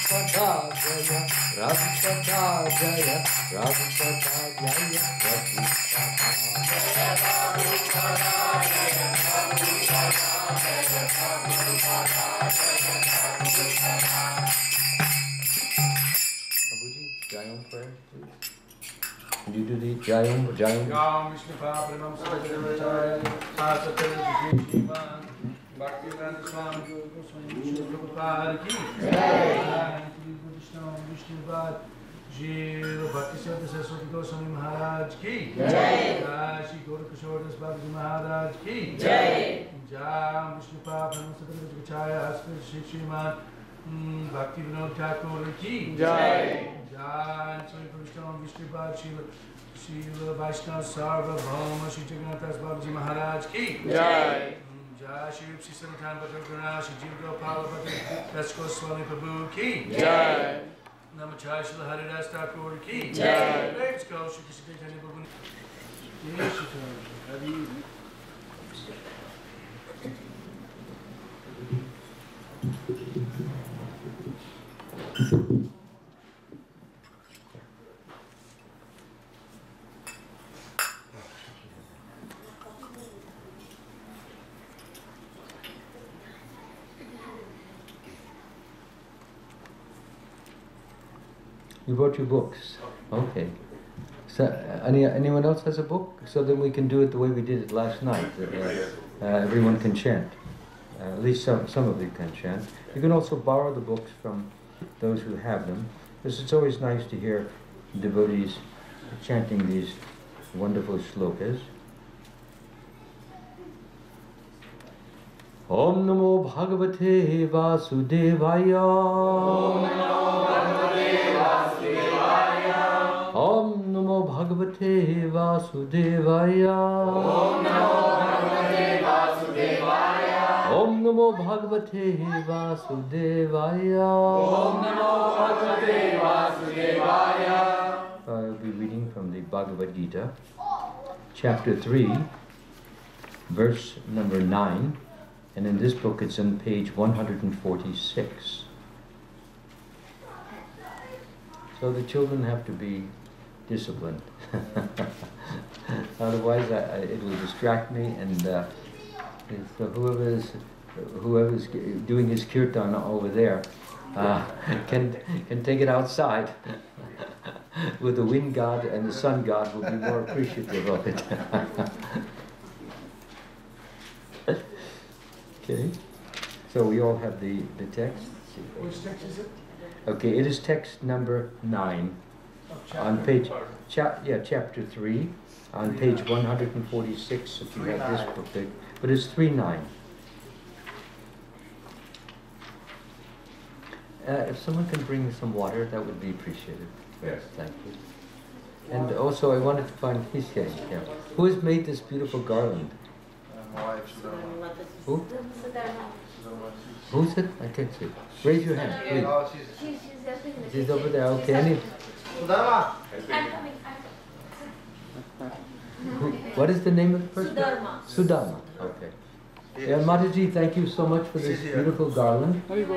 Prabhuji, Jayam prayer, please. Can you do the Jayam? Jayam? Jayam Vishnu Pranam Sadhguru Sattva Bhaktivedanta Swami Goswami Prabhupada ki Jai. Vishnu Pad Jiva Bhakti Siddhanta Saraswati Goswami Maharaj ki Jai. Jai Shri Gaurkishore Das Babaji Maharaj ki Jai. Jai Vishnu Pranam Sadhguru Sattva Shri Sriman Bhakti Vinod Thakur ki Jai. Jai Shri Vishnu Pad Shila Vaishnava Sarva Bhauma Shri Jagannath Das Babaji Maharaj ki Jai. Jai Shri Rupsi Sanatan Bhattacharya Shri Jiva Gopala Bhattacharya Das Goswami Prabhu ki Jai. Namachai Shri Haridas Thakur ki Jai. Let's go Shri Krishna Chaitanya Prabhu. Yes, Shri You brought your books. Okay. So, anyone else has a book? So then we can do it the way we did it last night. Everyone can chant. At least some of you can chant. You can also borrow the books from those who have them, because it's always nice to hear devotees chanting these wonderful shlokas. Om Namo Bhagavate Vasudevaya. Om Namo Bhagavate Vasudevaya. Om Namo Bhagavate Vasudevaya. Om Namo Bhagavate Vasudevaya. I'll be reading from the Bhagavad Gita, chapter 3, verse number 9, and in this book it's on page 146. So the children have to be disciplined. Otherwise it will distract me, and so whoever's doing his kirtan over there can take it outside. With the wind god and the sun god will be more appreciative of it. Okay, so we all have the text. Which text is it? Okay, it is text number 9 on page, chapter 3 on page 146 if you have this book, but it's 3:9. If someone can bring some water, that would be appreciated. Yes. Thank you. And also I wanted to find his case. Yeah. Who has made this beautiful garland? My wife, Who? Who's it? I can't see. Raise your hand, please. She's over there. Okay. What is the name of the person? Sudharma. Okay. Yeah, Mataji, thank you so much for this beautiful garland. It is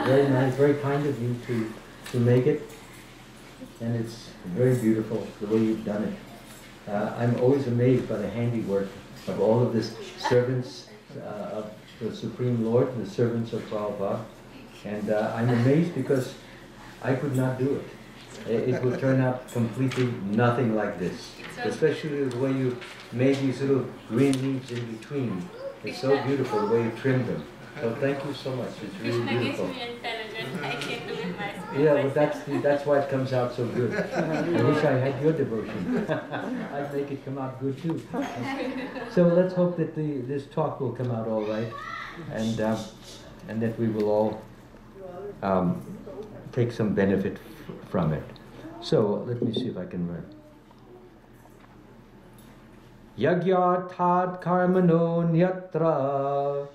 very nice, very kind of you to make it. And it's very beautiful the way you've done it. I'm always amazed by the handiwork of all of the servants of the Supreme Lord, the servants of Prabhupada. And I'm amazed because I could not do it. It would turn out completely nothing like this. Especially the way you made these little green leaves in between. It's so beautiful the way you trimmed them. So thank you so much. It's really beautiful. Yeah, well that's why it comes out so good. I wish I had your devotion. I'd make it come out good too. So let's hope that this talk will come out all right, and that we will all take some benefit from it. So let me see if I can learn. Yagyarthat karmano nyatra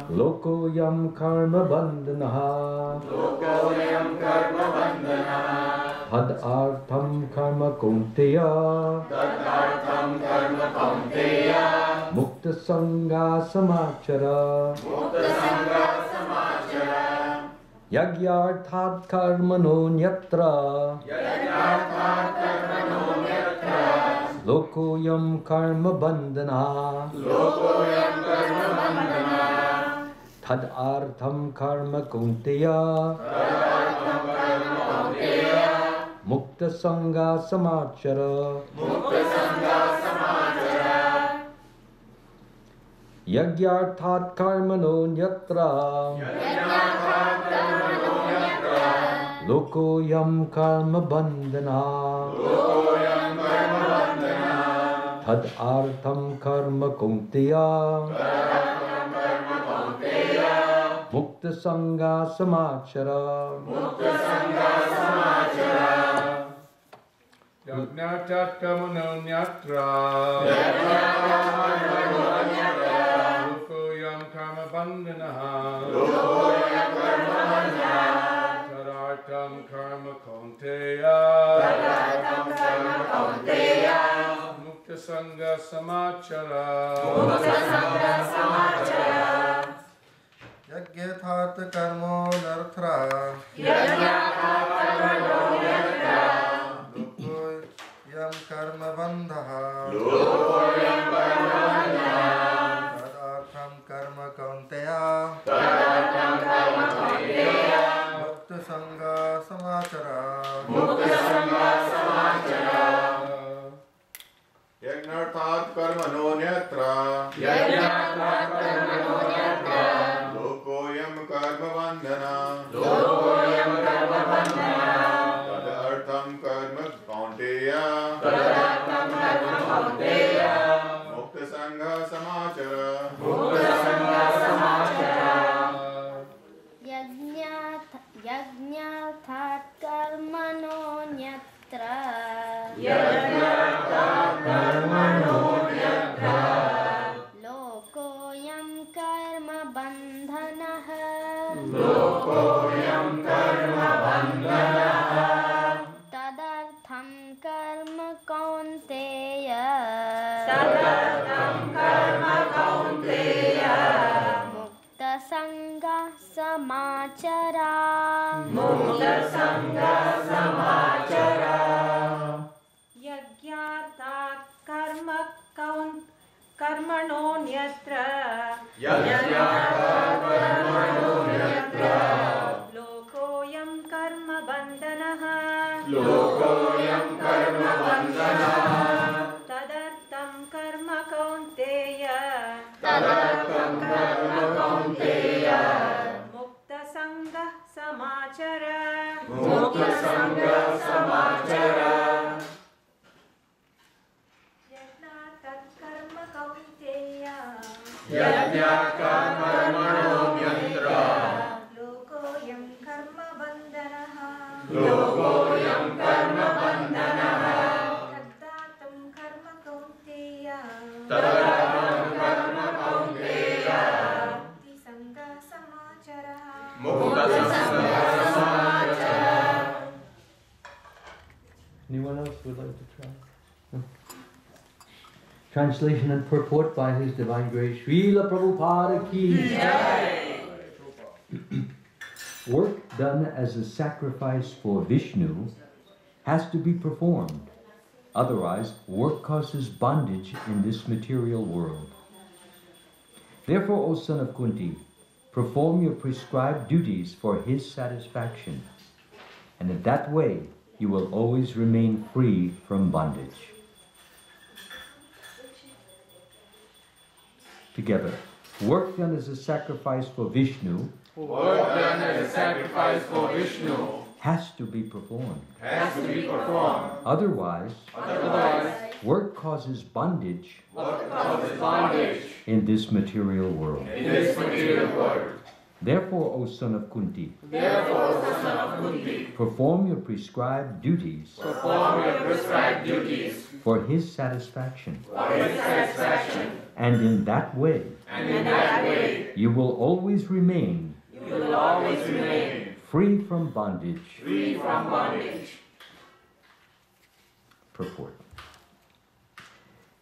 Loko yam karma bandhanaha Had artham karma kunteya Mukta Sangha Samachara. Yagyarthat karmano nyatra. Lokoyam karma bandhana. Tad artham karma kunteya. Mukta Sangha Samachara. Yagyarthat karmano nyatra. Lokoyam karma bandhana. Tad artham karma kunteya. Mukta Sangha Samachara. Yagnyatat karmano nyatra. Lokoyam karma bandhanaha. Tadartham karma kaunteya. Mukta Sangha Samachara. Yagyathat karmo narthra. Lokoyam karma bandhaha. Tadartham karma kaunteya. Mukta Sangha Samachara. Yagnarthat karmano nyatra. Lokoyam karma bandhana. Tadartham karma kaunteya. Mukta Sangha Samachara. Yagnathat karmano nyatra. Lokoyam karma bandhanaha. Tadartham karma kaunteya. Mukta Sangha Samachara. Yagyarthat karmano nyatra. Lokoyam karma bandhanaha. Tadartham karma kaunteya. Mukta Sangha Samachara. Yagnyatat karma kaunteya. Lokoyam karma bandhanaha. Tadartham karma kaunteya. Mukti Sangha Samachara. Anyone else would like to try? No? Translation and purport by His Divine Grace Srila Prabhupada ki. Work done as a sacrifice for Vishnu has to be performed. Otherwise, work causes bondage in this material world. Therefore, O son of Kunti, perform your prescribed duties for his satisfaction, and in that way you will always remain free from bondage. Together, work done as a sacrifice for Vishnu has to be performed. Otherwise, work causes bondage in this material world. Therefore, O son of Kunti, perform your prescribed duties for his satisfaction. And in that way, you will always remain free from bondage. Purport.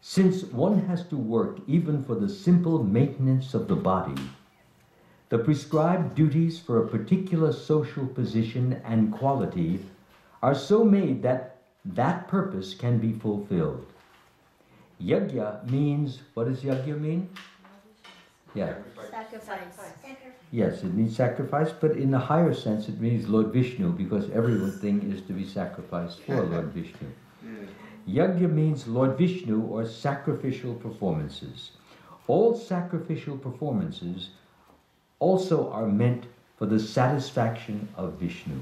Since one has to work even for the simple maintenance of the body, the prescribed duties for a particular social position and quality are so made that that purpose can be fulfilled. Yajna means, what does yajna mean? Yeah. Sacrifice. Yes, it means sacrifice, but in the higher sense it means Lord Vishnu, because everything is to be sacrificed for Lord Vishnu. Yajna means Lord Vishnu, or sacrificial performances. All sacrificial performances also are meant for the satisfaction of Vishnu.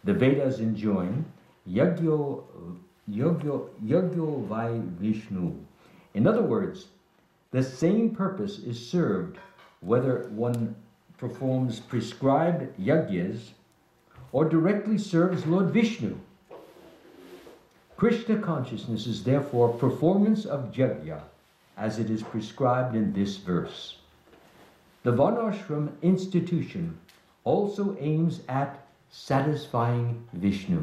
The Vedas enjoin Yajna vai Vishnu. In other words, the same purpose is served whether one performs prescribed yajnas or directly serves Lord Vishnu. Krishna consciousness is therefore performance of yajna as it is prescribed in this verse. The Varnashram institution also aims at satisfying Vishnu.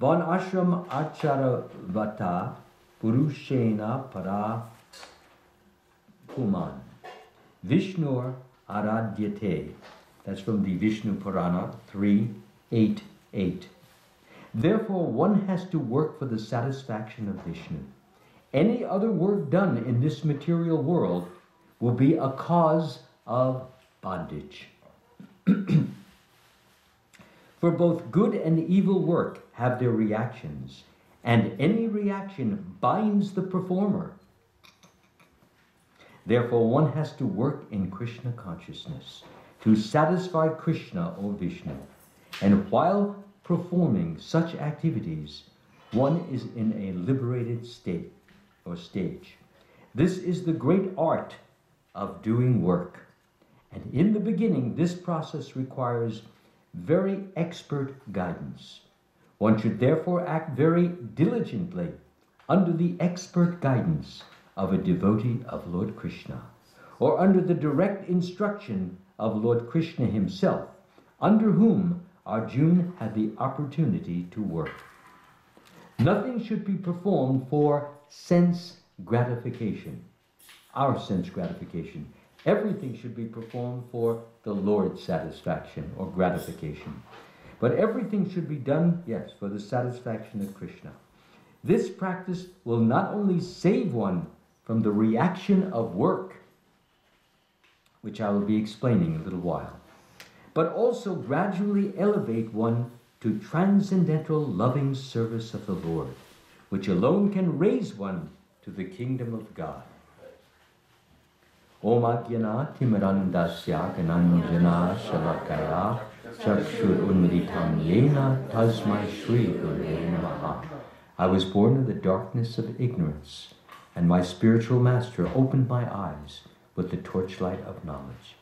Varnashram acharavata purushena para puman Vishnur aradyate. That's from the Vishnu Purana 3:8:8. Therefore, one has to work for the satisfaction of Vishnu. Any other work done in this material world will be a cause of bondage. For both good and evil work have their reactions, and any reaction binds the performer. Therefore, one has to work in Krishna consciousness to satisfy Krishna or Vishnu. And while performing such activities, one is in a liberated state or stage. This is the great art of doing work. And in the beginning, this process requires very expert guidance. One should therefore act very diligently under the expert guidance of a devotee of Lord Krishna, or under the direct instruction of Lord Krishna himself, under whom Arjuna had the opportunity to work. Nothing should be performed for sense gratification, our sense gratification. Everything should be performed for the Lord's satisfaction or gratification. But everything should be done, yes, for the satisfaction of Krishna. This practice will not only save one from the reaction of work, which I will be explaining in a little while, but also gradually elevate one to transcendental loving service of the Lord, which alone can raise one to the kingdom of God. Om Ajnana Timirandasya Gananjana Shalakaya Chakshur Unmritam Yena Tasmai Shri Gurave Namaha. I was born in the darkness of ignorance, and my spiritual master opened my eyes with the torchlight of knowledge.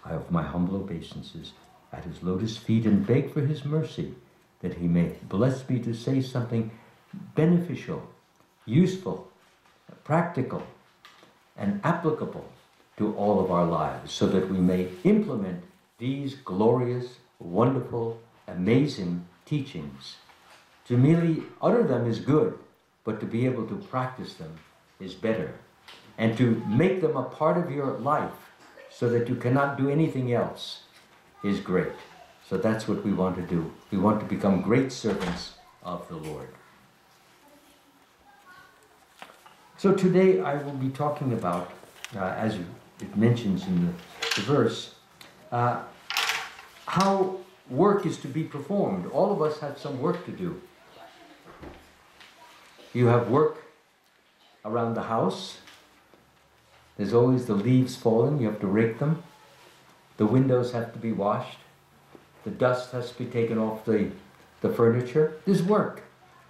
I offer my humble obeisances at his lotus feet and beg for his mercy that he may bless me to say something beneficial, useful, practical, and applicable to all of our lives, so that we may implement these glorious, wonderful, amazing teachings. To merely utter them is good, but to be able to practice them is better. And to make them a part of your life so that you cannot do anything else is great. So that's what we want to do. We want to become great servants of the Lord. So today I will be talking about, as it mentions in the verse, how work is to be performed. All of us have some work to do. You have work around the house. There's always the leaves falling. You have to rake them. The windows have to be washed. The dust has to be taken off the furniture. There's work.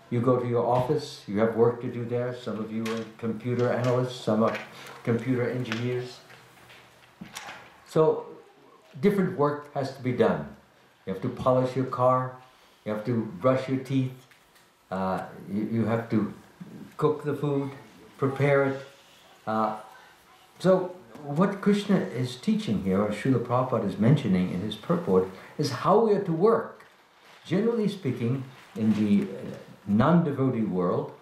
You go to your office. You have work to do there. Some of you are computer analysts. Some are computer engineers. So different work has to be done. You have to polish your car. You have to brush your teeth. You have to cook the food, prepare it. So what Krishna is teaching here, or Srila Prabhupada is mentioning in his purport, is how we are to work. Generally speaking, in the non-devotee world,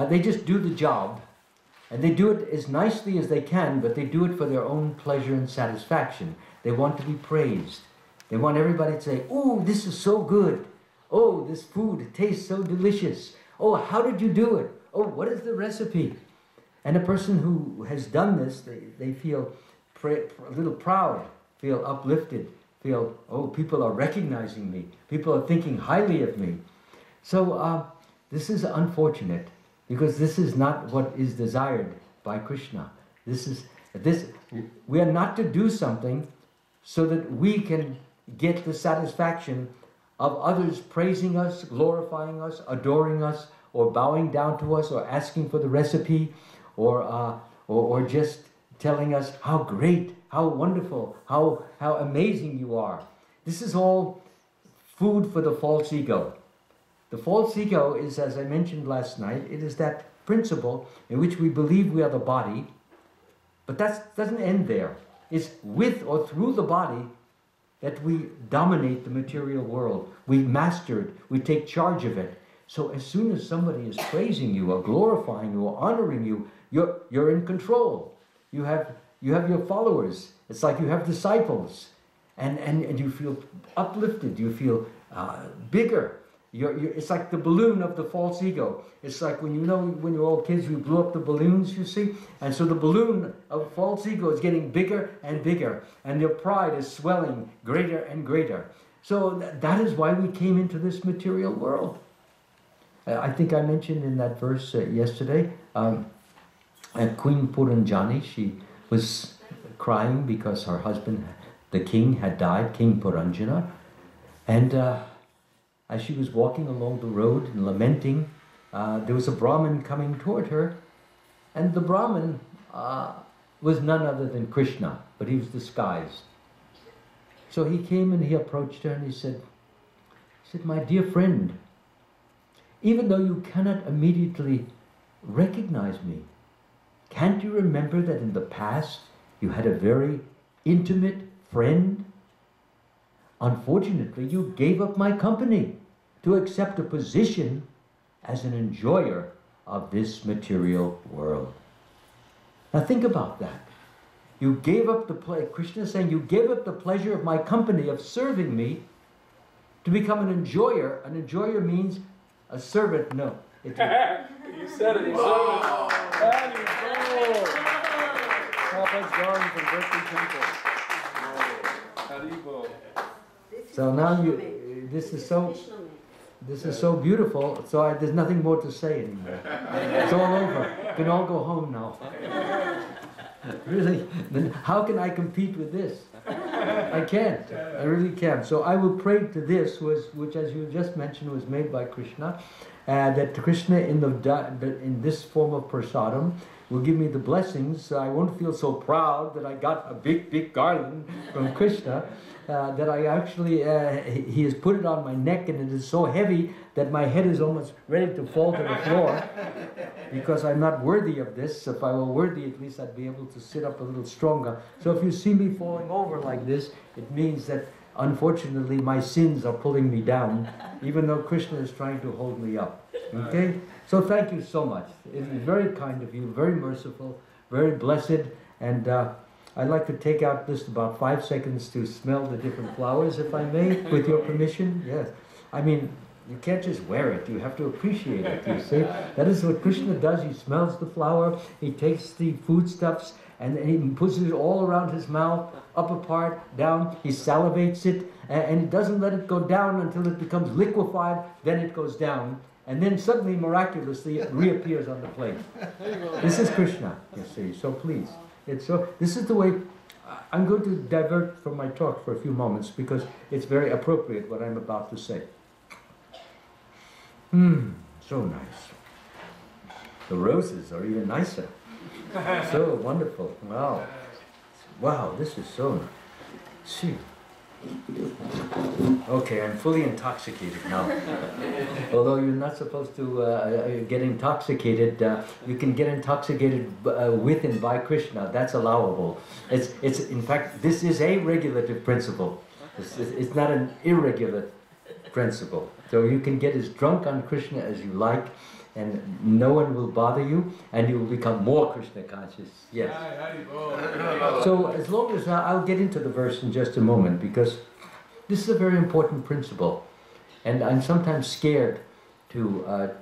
They just do the job, and they do it as nicely as they can, but they do it for their own pleasure and satisfaction. They want to be praised. They want everybody to say, "Oh, this is so good. Oh, this food tastes so delicious. Oh, how did you do it? Oh, what is the recipe?" And a person who has done this, they feel a little proud, feel uplifted, feel, "Oh, people are recognizing me. People are thinking highly of me." So this is unfortunate, because this is not what is desired by Krishna. We are not to do something so that we can get the satisfaction of others praising us, glorifying us, adoring us, or bowing down to us, or asking for the recipe, or just telling us how great, how wonderful, how amazing you are. This is all food for the false ego. The false ego is, as I mentioned last night, it is that principle in which we believe we are the body, but that doesn't end there. It's with or through the body that we dominate the material world. We master it. We take charge of it. So as soon as somebody is praising you or glorifying you or honoring you, you're in control. You have your followers. It's like you have disciples, and you feel uplifted. You feel bigger. It's like the balloon of the false ego. It's like when you're all kids, we blew up the balloons, you see? And so the balloon of false ego is getting bigger and bigger, and your pride is swelling greater and greater. So that is why we came into this material world. I think I mentioned in that verse yesterday, Queen Puranjani, she was crying because her husband, the king, had died, King Puranjana, and as she was walking along the road and lamenting, there was a Brahmin coming toward her, and the Brahmin was none other than Krishna, but he was disguised. So he came and he approached her and he said, "My dear friend, even though you cannot immediately recognize me, can't you remember that in the past you had a very intimate friend? Unfortunately, you gave up my company to accept a position as an enjoyer of this material world." Now think about that. You gave up Krishna is saying, you gave up the pleasure of my company, of serving me, to become an enjoyer. An enjoyer means a servant. No. You said it. You said it. Papa's gone from Berkeley Temple. So now this is so beautiful, so there's nothing more to say anymore. It's all over. You can all go home now. Really, then how can I compete with this? I can't. I really can't. So I will pray to this, which as you just mentioned was made by Krishna, that Krishna in this form of prasadam will give me the blessings, so I won't feel so proud that I got a big garland from Krishna, that I actually, he has put it on my neck, and it is so heavy that my head is almost ready to fall to the floor, because I'm not worthy of this. If I were worthy, at least I'd be able to sit up a little stronger. So if you see me falling over like this, it means that unfortunately my sins are pulling me down, even though Krishna is trying to hold me up. Okay? So thank you so much. It is very kind of you, very merciful, very blessed, and I'd like to take out just about 5 seconds to smell the different flowers, if I may, with your permission. Yes. I mean, you can't just wear it, you have to appreciate it, you see. That is what Krishna does. He smells the flower, he takes the foodstuffs, and he puts it all around his mouth, up a part, down, he salivates it, and he doesn't let it go down until it becomes liquefied, then it goes down, and then suddenly, miraculously, it reappears on the plate. This is Krishna, you see, so please. This is the way. I'm going to divert from my talk for a few moments because it's very appropriate what I'm about to say. So nice. The roses are even nicer. So wonderful. Wow, this is so nice. See. Okay, I'm fully intoxicated now. Although you're not supposed to get intoxicated, you can get intoxicated with and by Krishna. That's allowable. It's in fact, this is a regulative principle. It's not an irregular principle. So you can get as drunk on Krishna as you like. and no one will bother you, and you will become more Krishna conscious. Yes. So as long as I'll get into the verse in just a moment, because this is a very important principle, and I'm sometimes scared to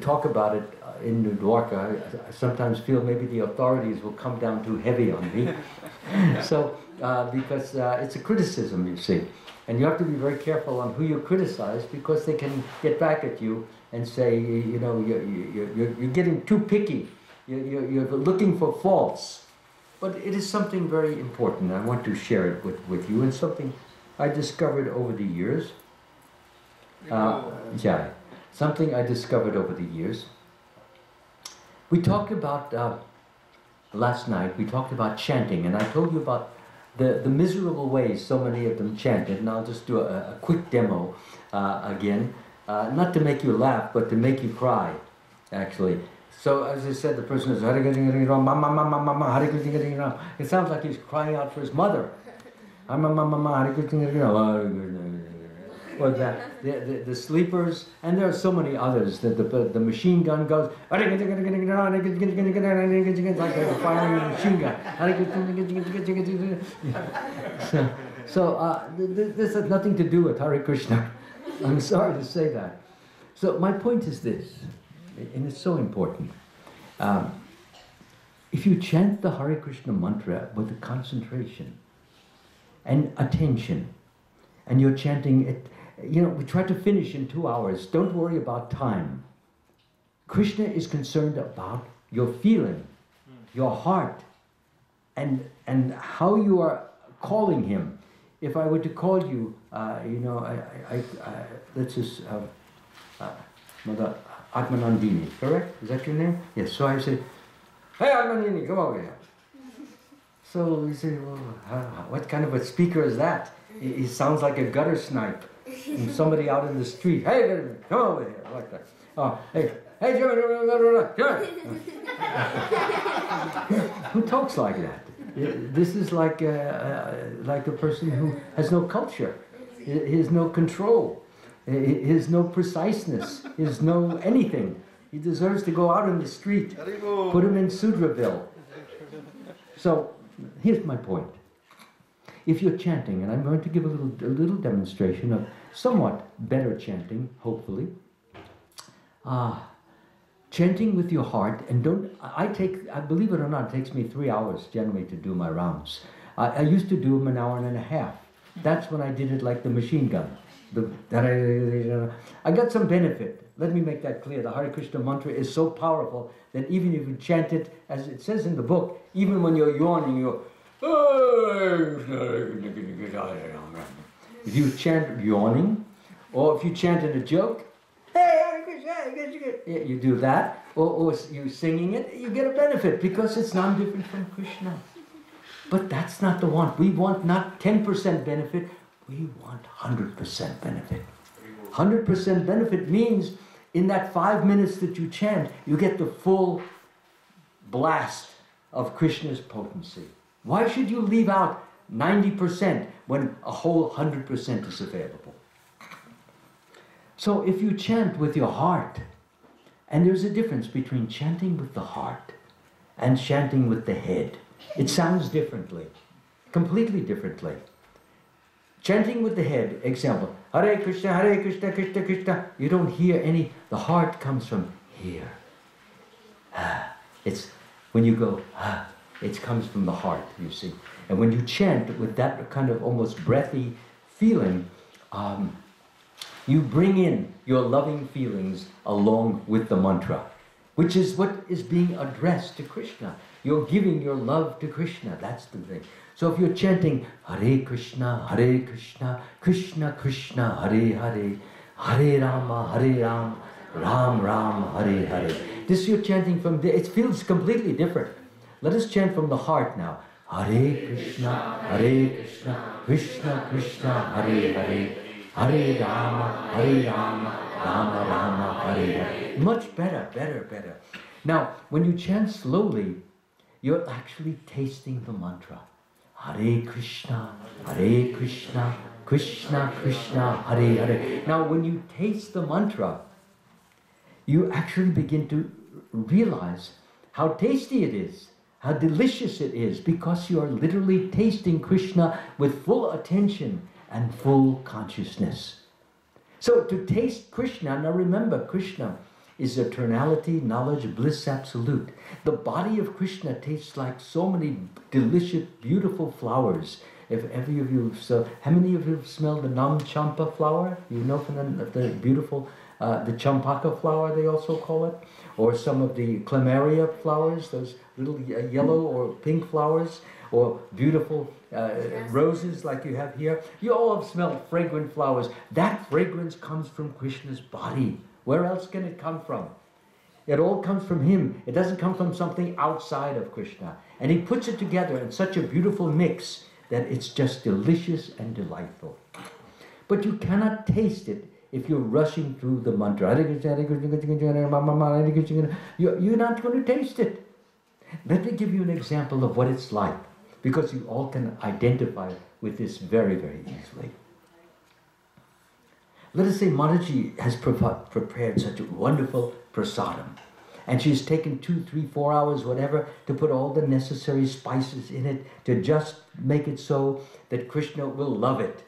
talk about it in Dwarka. I sometimes feel maybe the authorities will come down too heavy on me. So because it's a criticism, you see, and you have to be very careful on who you criticize, because they can get back at you and say, you know, you're getting too picky. You're looking for faults. But it is something very important. I want to share it with you, and something I discovered over the years. Something I discovered over the years. We talked about, last night, we talked about chanting, and I told you about the miserable ways so many of them chanted, and I'll just do a quick demo again. Not to make you laugh, but to make you cry, actually. So, as I said, the person is, it sounds like he's crying out for his mother. Or the sleepers, and there are so many others. The machine gun goes, like a firing machine gun. So this has nothing to do with Hare Krishna. I'm sorry to say that. So my point is this, and it's so important. If you chant the Hare Krishna mantra with a concentration and attention, and you're chanting it, you know, we try to finish in 2 hours. Don't worry about time. Krishna is concerned about your feeling, your heart, and how you are calling him. If I were to call you, you know, let's just, Mother Atmanandini, correct? Is that your name? Yes. So I say, hey Atmanandini, come over here. So you say, well, what kind of a speaker is that? He sounds like a gutter snipe from somebody out in the street. Hey, come over here, like that. Oh, hey, Jimmy. Who talks like that? This is like a person who has no culture. He has no control. He has no preciseness. He has no anything. He deserves to go out in the street. Put him in Sudraville. So here's my point. If you're chanting, and I'm going to give a little demonstration of somewhat better chanting, hopefully. Chanting with your heart, and believe it or not, it takes me 3 hours generally to do my rounds. I used to do them an hour and a half. That's when I did it like the machine gun. I got some benefit. Let me make that clear. The Hare Krishna mantra is so powerful that even if you chant it, as it says in the book, even when you're yawning, if you chant yawning, or if you chant in a joke, you do that, or you singing it, you get a benefit because it's non-different from Krishna. But that's not the want. We want not 10% benefit, we want 100% benefit. 100% benefit means in that 5 minutes that you chant, you get the full blast of Krishna's potency. Why should you leave out 90% when a whole 100% is available? So if you chant with your heart, and there's a difference between chanting with the heart and chanting with the head. It sounds differently, completely differently. Chanting with the head, example, Hare Krishna, Krishna Krishna. You don't hear any, the heart comes from here. It's, when you go, it comes from the heart, you see. And when you chant with that kind of almost breathy feeling, you bring in your loving feelings along with the mantra, which is what is being addressed to Krishna. You're giving your love to Krishna, that's the thing. So if you're chanting Hare Krishna, Krishna Krishna, Hare Hare, Hare Rama, Ram Ram, Hare Hare. This you're chanting from there, it feels completely different. Let us chant from the heart now. Hare Krishna, Krishna Krishna, Hare Hare, Hare Rama, Rama Rama, Hare Hare. Much better. Now, when you chant slowly, you're actually tasting the mantra. Hare Krishna, Krishna Krishna, Hare Hare. Now, when you taste the mantra, you actually begin to realize how tasty it is, how delicious it is, because you are literally tasting Krishna with full attention and full consciousness. So to taste Krishna, now remember, Krishna is eternality, knowledge, bliss absolute. The body of Krishna tastes like so many delicious, beautiful flowers. If every of you, so how many of you have smelled the Nam Champa flower? You know from the beautiful, the Champaka flower they also call it, or some of the Clamaria flowers, those little yellow or pink flowers, or beautiful roses like you have here. You all have smelled fragrant flowers. That fragrance comes from Krishna's body. Where else can it come from? It all comes from him. It doesn't come from something outside of Krishna. And he puts it together in such a beautiful mix that it's just delicious and delightful. But you cannot taste it if you're rushing through the mantra. You're not going to taste it. Let me give you an example of what it's like, because you all can identify with this very, very easily. Let us say Mataji has prepared such a wonderful prasadam, and she's taken 2, 3, 4 hours, whatever, to put all the necessary spices in it to just make it so that Krishna will love it.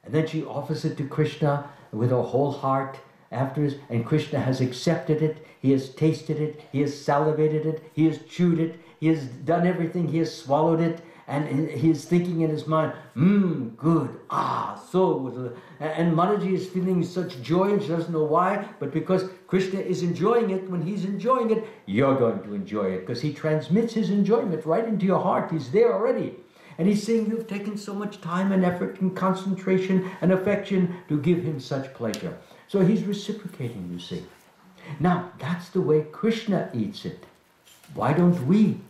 And then she offers it to Krishna with her whole heart afterwards, and Krishna has accepted it, he has tasted it, he has salivated it, he has chewed it, he has done everything, he has swallowed it, and he is thinking in his mind, good, so good. And Mataji is feeling such joy, and she doesn't know why, but because Krishna is enjoying it, when he's enjoying it, you're going to enjoy it, because he transmits his enjoyment right into your heart. He's there already. And he's saying, you've taken so much time and effort and concentration and affection to give him such pleasure. So he's reciprocating, you see. Now, that's the way Krishna eats it. Why don't we?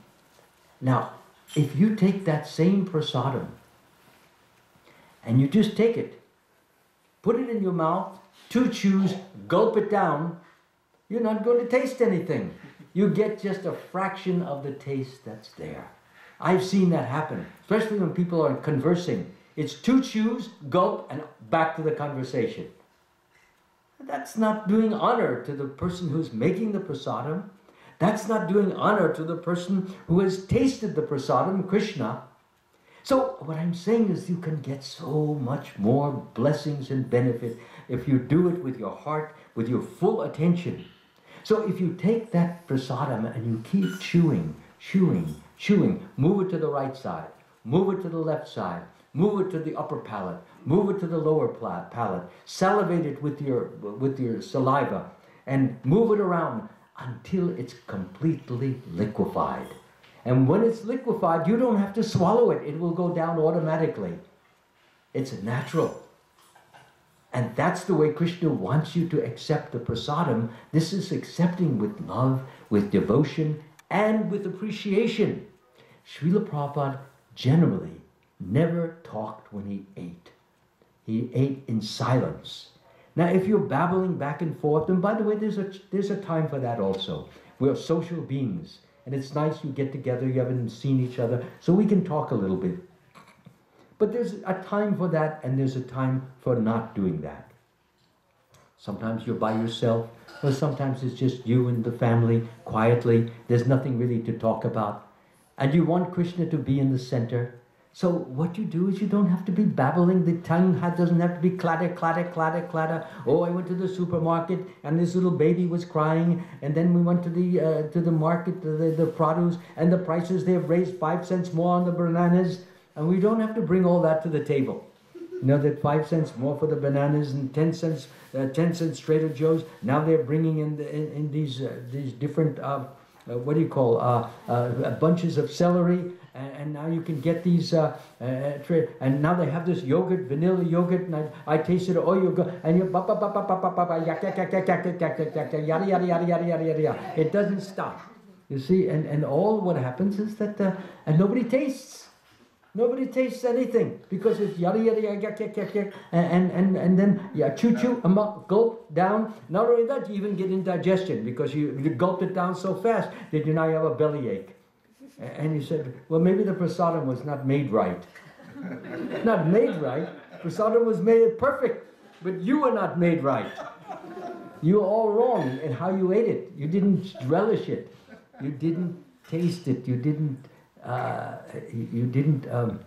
Now, if you take that same prasadam and you just take it, put it in your mouth, 2 chews, gulp it down, you're not going to taste anything. You get just a fraction of the taste that's there. I've seen that happen, especially when people are conversing. It's 2 chews, gulp, and back to the conversation. That's not doing honor to the person who's making the prasadam. That's not doing honor to the person who has tasted the prasadam, Krishna. So what I'm saying is you can get so much more blessings and benefit if you do it with your heart, with your full attention. So if you take that prasadam and you keep chewing, move it to the right side, move it to the left side, move it to the upper palate, move it to the lower palate, salivate it with your saliva, and move it around until it's completely liquefied. And when it's liquefied, you don't have to swallow it. It will go down automatically. It's natural. And that's the way Krishna wants you to accept the prasadam. This is accepting with love, with devotion, and with appreciation. Srila Prabhupada generally never talked when he ate. He ate in silence. Now, if you're babbling back and forth, and by the way, there's a time for that also. We're social beings, and it's nice you get together, you haven't seen each other, so we can talk a little bit. But there's a time for that, and there's a time for not doing that. Sometimes you're by yourself, or sometimes it's just you and the family, quietly. There's nothing really to talk about. And you want Krishna to be in the center. So what you do is you don't have to be babbling. The tongue doesn't have to be clatter, clatter, clatter, clatter. Oh, I went to the supermarket and this little baby was crying. And then we went to the market, the produce, and the prices, they have raised 5 cents more on the bananas. And we don't have to bring all that to the table. You know, that 5 cents more for the bananas and 10 cents Trader Joe's. Now they're bringing in these different, bunches of celery. And now you can get these, and now they have this yogurt, vanilla yogurt, and I tasted it, you go, and you, yada, yada, yada, yada, yada, yada. It doesn't stop. You see, and all what happens is that, and nobody tastes. Nobody tastes anything, because it's yada, yada, yada, and then, chew, gulp, down. Not only that, you even get indigestion, because you gulped it down so fast that now you have a bellyache. And he said, well, maybe the prasadam was not made right. Not made right. Prasadam was made perfect, but you were not made right. You're all wrong in how you ate it. You didn't relish it. You didn't taste it. You didn't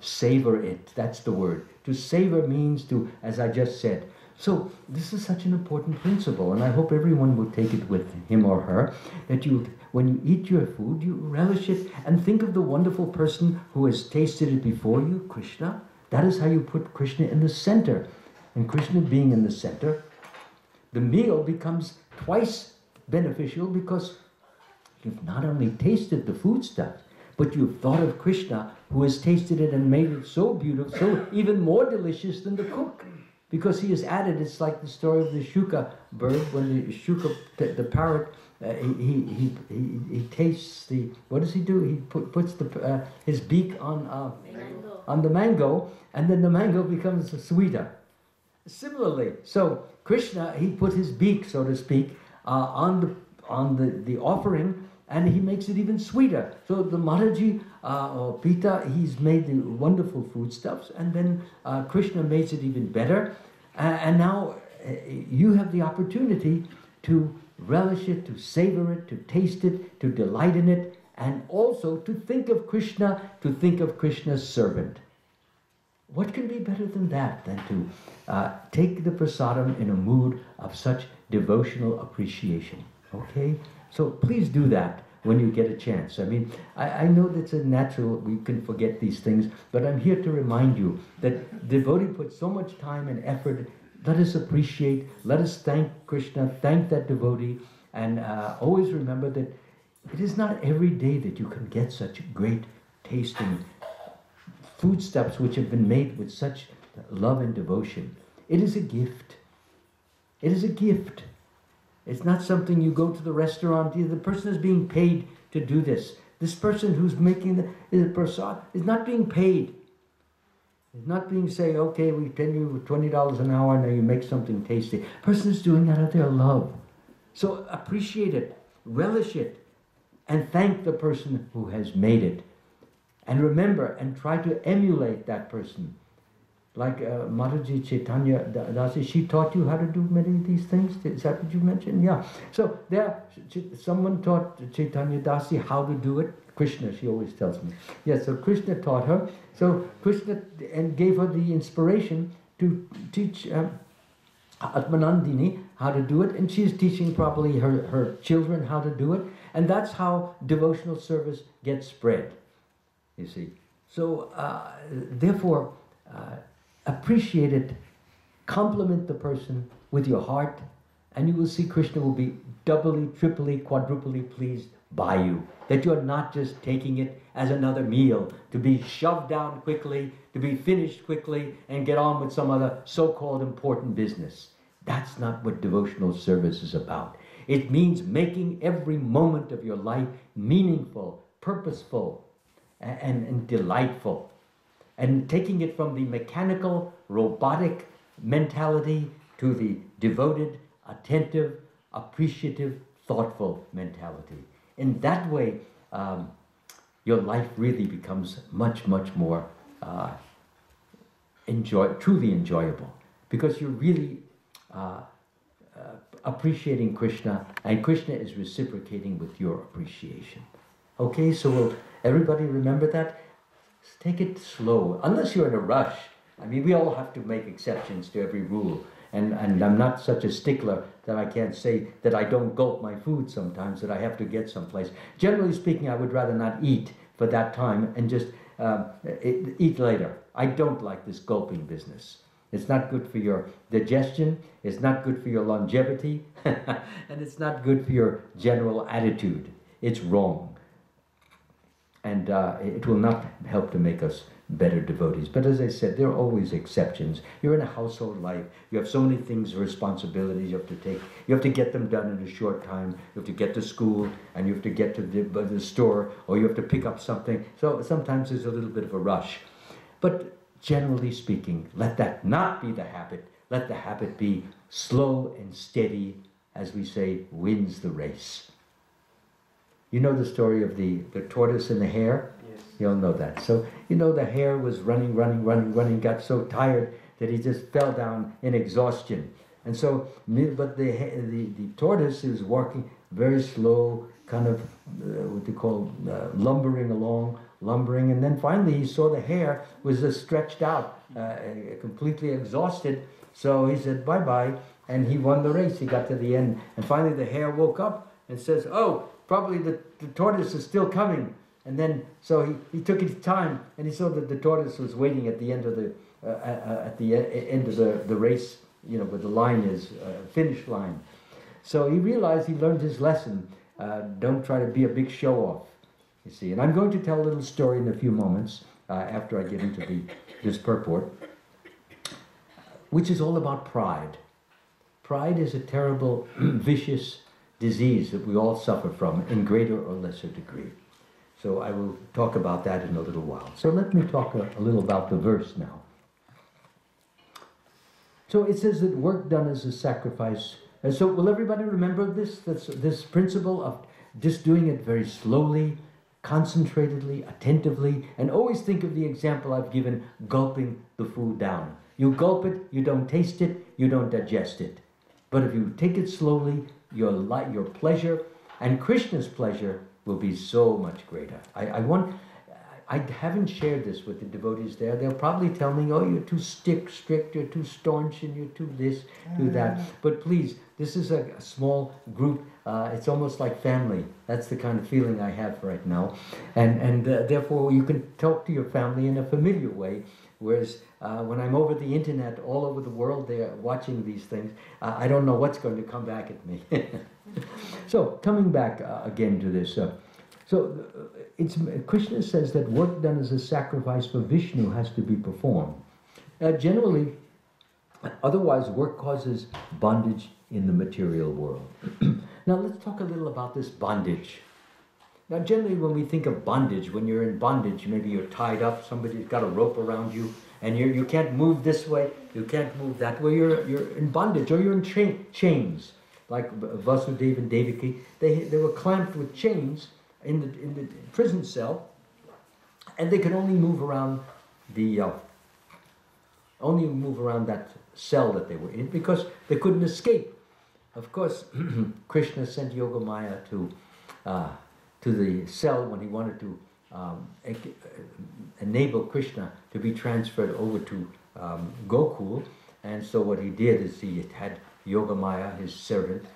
savor it. That's the word. To savor means to, as I just said. So this is such an important principle, and I hope everyone will take it with him or her, that you, when you eat your food, you relish it and think of the wonderful person who has tasted it before you, Krishna. That is how you put Krishna in the center. And Krishna being in the center, the meal becomes twice beneficial because you've not only tasted the food stuff, but you've thought of Krishna who has tasted it and made it so beautiful, so even more delicious than the cook. Because he has added, it's like the story of the shuka bird, when the shuka, the parrot, he tastes the, what does he do? He puts his beak on the mango, and then the mango becomes sweeter. Similarly, so Krishna, he put his beak, so to speak, on the offering, and he makes it even sweeter. So the Maharaji or Pita, he's made the wonderful foodstuffs, and then Krishna makes it even better. And now you have the opportunity to relish it, to savor it, to taste it, to delight in it, and also to think of Krishna, to think of Krishna's servant. What can be better than that, than to take the prasadam in a mood of such devotional appreciation? Okay? So please do that when you get a chance. I mean, I know that's a natural, we can forget these things, but I'm here to remind you that devotee puts so much time and effort. Let us appreciate, let us thank Krishna, thank that devotee, and always remember that it is not every day that you can get such great tasting foodstuffs which have been made with such love and devotion. It is a gift. It is a gift. It's not something you go to the restaurant. The person is being paid to do this. This person who's making the prasad is not being paid. It's not being say, okay, we pay you $20 an hour, now you make something tasty. The person is doing that out of their love. So appreciate it, relish it, and thank the person who has made it. And remember, and try to emulate that person. Like Mataji Chaitanya Dasi, she taught you how to do many of these things. Is that what you mentioned? Yeah. So there, someone taught Chaitanya Dasi how to do it. Krishna, she always tells me. Yeah, so Krishna taught her. So Krishna and gave her the inspiration to teach Atmanandini how to do it. And she's teaching probably her children how to do it. And that's how devotional service gets spread, you see. So therefore, appreciate it, compliment the person with your heart, and you will see Krishna will be doubly, triply, quadruply pleased by you. That you are not just taking it as another meal, to be shoved down quickly, to be finished quickly, and get on with some other so-called important business. That's not what devotional service is about. It means making every moment of your life meaningful, purposeful, and delightful. And taking it from the mechanical, robotic mentality to the devoted, attentive, appreciative, thoughtful mentality. In that way, your life really becomes much, much more truly enjoyable. Because you're really appreciating Krishna, and Krishna is reciprocating with your appreciation. Okay, so will everybody remember that? Take it slow, unless you're in a rush. I mean, we all have to make exceptions to every rule. And I'm not such a stickler that I can't say that I don't gulp my food sometimes, that I have to get someplace. Generally speaking, I would rather not eat for that time and just eat later. I don't like this gulping business. It's not good for your digestion, it's not good for your longevity, and it's not good for your general attitude. It's wrong. And it will not help to make us better devotees. But as I said, there are always exceptions. You're in a household life. You have so many things, responsibilities you have to take. You have to get them done in a short time. You have to get to school, and you have to get to the store, or you have to pick up something. So sometimes there's a little bit of a rush. But generally speaking, let that not be the habit. Let the habit be slow and steady, as we say, wins the race. You know the story of the tortoise and the hare? Yes. You all know that. So, you know, the hare was running, got so tired that he just fell down in exhaustion. And so, but the tortoise is walking very slow, kind of what they call lumbering along, and then finally he saw the hare was just stretched out, completely exhausted. So he said bye-bye, and he won the race. He got to the end, and finally the hare woke up and says, "Oh, probably the tortoise is still coming." And then so he took his time, and he saw that the tortoise was waiting at the end of end of the race, you know, where the line is, finish line. So he realized, he learned his lesson. Don't try to be a big show-off, you see. And I'm going to tell a little story in a few moments after I get into this purport, which is all about pride. Pride is a terrible, vicious disease that we all suffer from in greater or lesser degree. So I will talk about that in a little while. So let me talk a little about the verse now. So it says that work done is a sacrifice. And so will everybody remember this principle of just doing it very slowly, concentratedly, attentively, and always think of the example I've given, gulping the food down. You gulp it, you don't taste it, you don't digest it. But if you take it slowly, your pleasure and Krishna's pleasure will be so much greater. I haven't shared this with the devotees there. They'll probably tell me, oh, you're too strict, you're too staunch, and you're too this, too that. But please, this is a small group. It's almost like family. That's the kind of feeling I have right now. And therefore, you can talk to your family in a familiar way. Whereas when I'm over the internet, all over the world, they're watching these things. I don't know what's going to come back at me. So, coming back again to this. Krishna says that work done as a sacrifice for Vishnu has to be performed. Generally, otherwise work causes bondage in the material world. Now let's talk a little about this bondage. Now generally when we think of bondage, when you're in bondage, maybe you're tied up, somebody's got a rope around you, and you can't move this way, you can't move that way, you're in bondage, or you're in chains. Like Vasudeva and Devaki, they were clamped with chains in the prison cell, and they could only move around that cell that they were in because they couldn't escape. Of course, Krishna sent Yogamaya to the cell when he wanted to enable Krishna to be transferred over to Gokul, and so what he did is he had Yogamaya, his servant,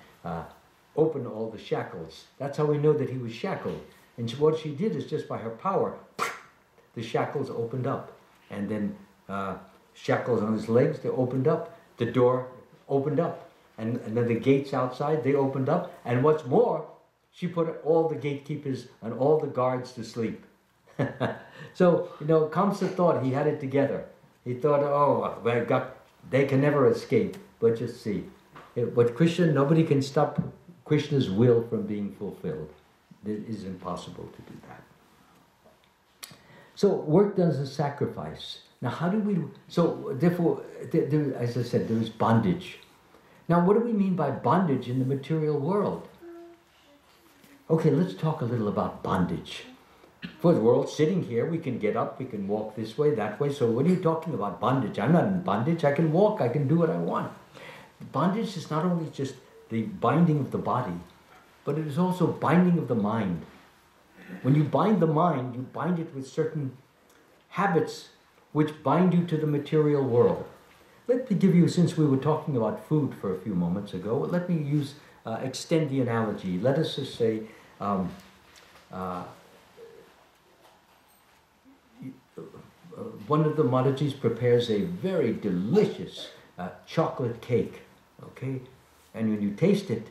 open all the shackles. That's how we know that he was shackled. And what she did is just by her power, the shackles opened up. And then shackles on his legs, they opened up. The door opened up. And then the gates outside, they opened up. And what's more, she put all the gatekeepers and all the guards to sleep. So, Kamsa thought he had it together. He thought, oh, they can never escape. But just see, but Krishna, nobody can stop Krishna's will from being fulfilled. It is impossible to do that. So work done as a sacrifice. Now how do we, so therefore, as I said, there is bondage. Now what do we mean by bondage in the material world? Okay, let's talk a little about bondage. For the world sitting here, we can get up, we can walk this way, that way. So what are you talking about bondage? I'm not in bondage, I can walk, I can do what I want. Bondage is not only just the binding of the body, but it is also binding of the mind. When you bind the mind, you bind it with certain habits which bind you to the material world. Let me give you, since we were talking about food for a few moments ago, let me extend the analogy. Let us just say, one of the Madhajis prepares a very delicious chocolate cake, okay? And when you taste it,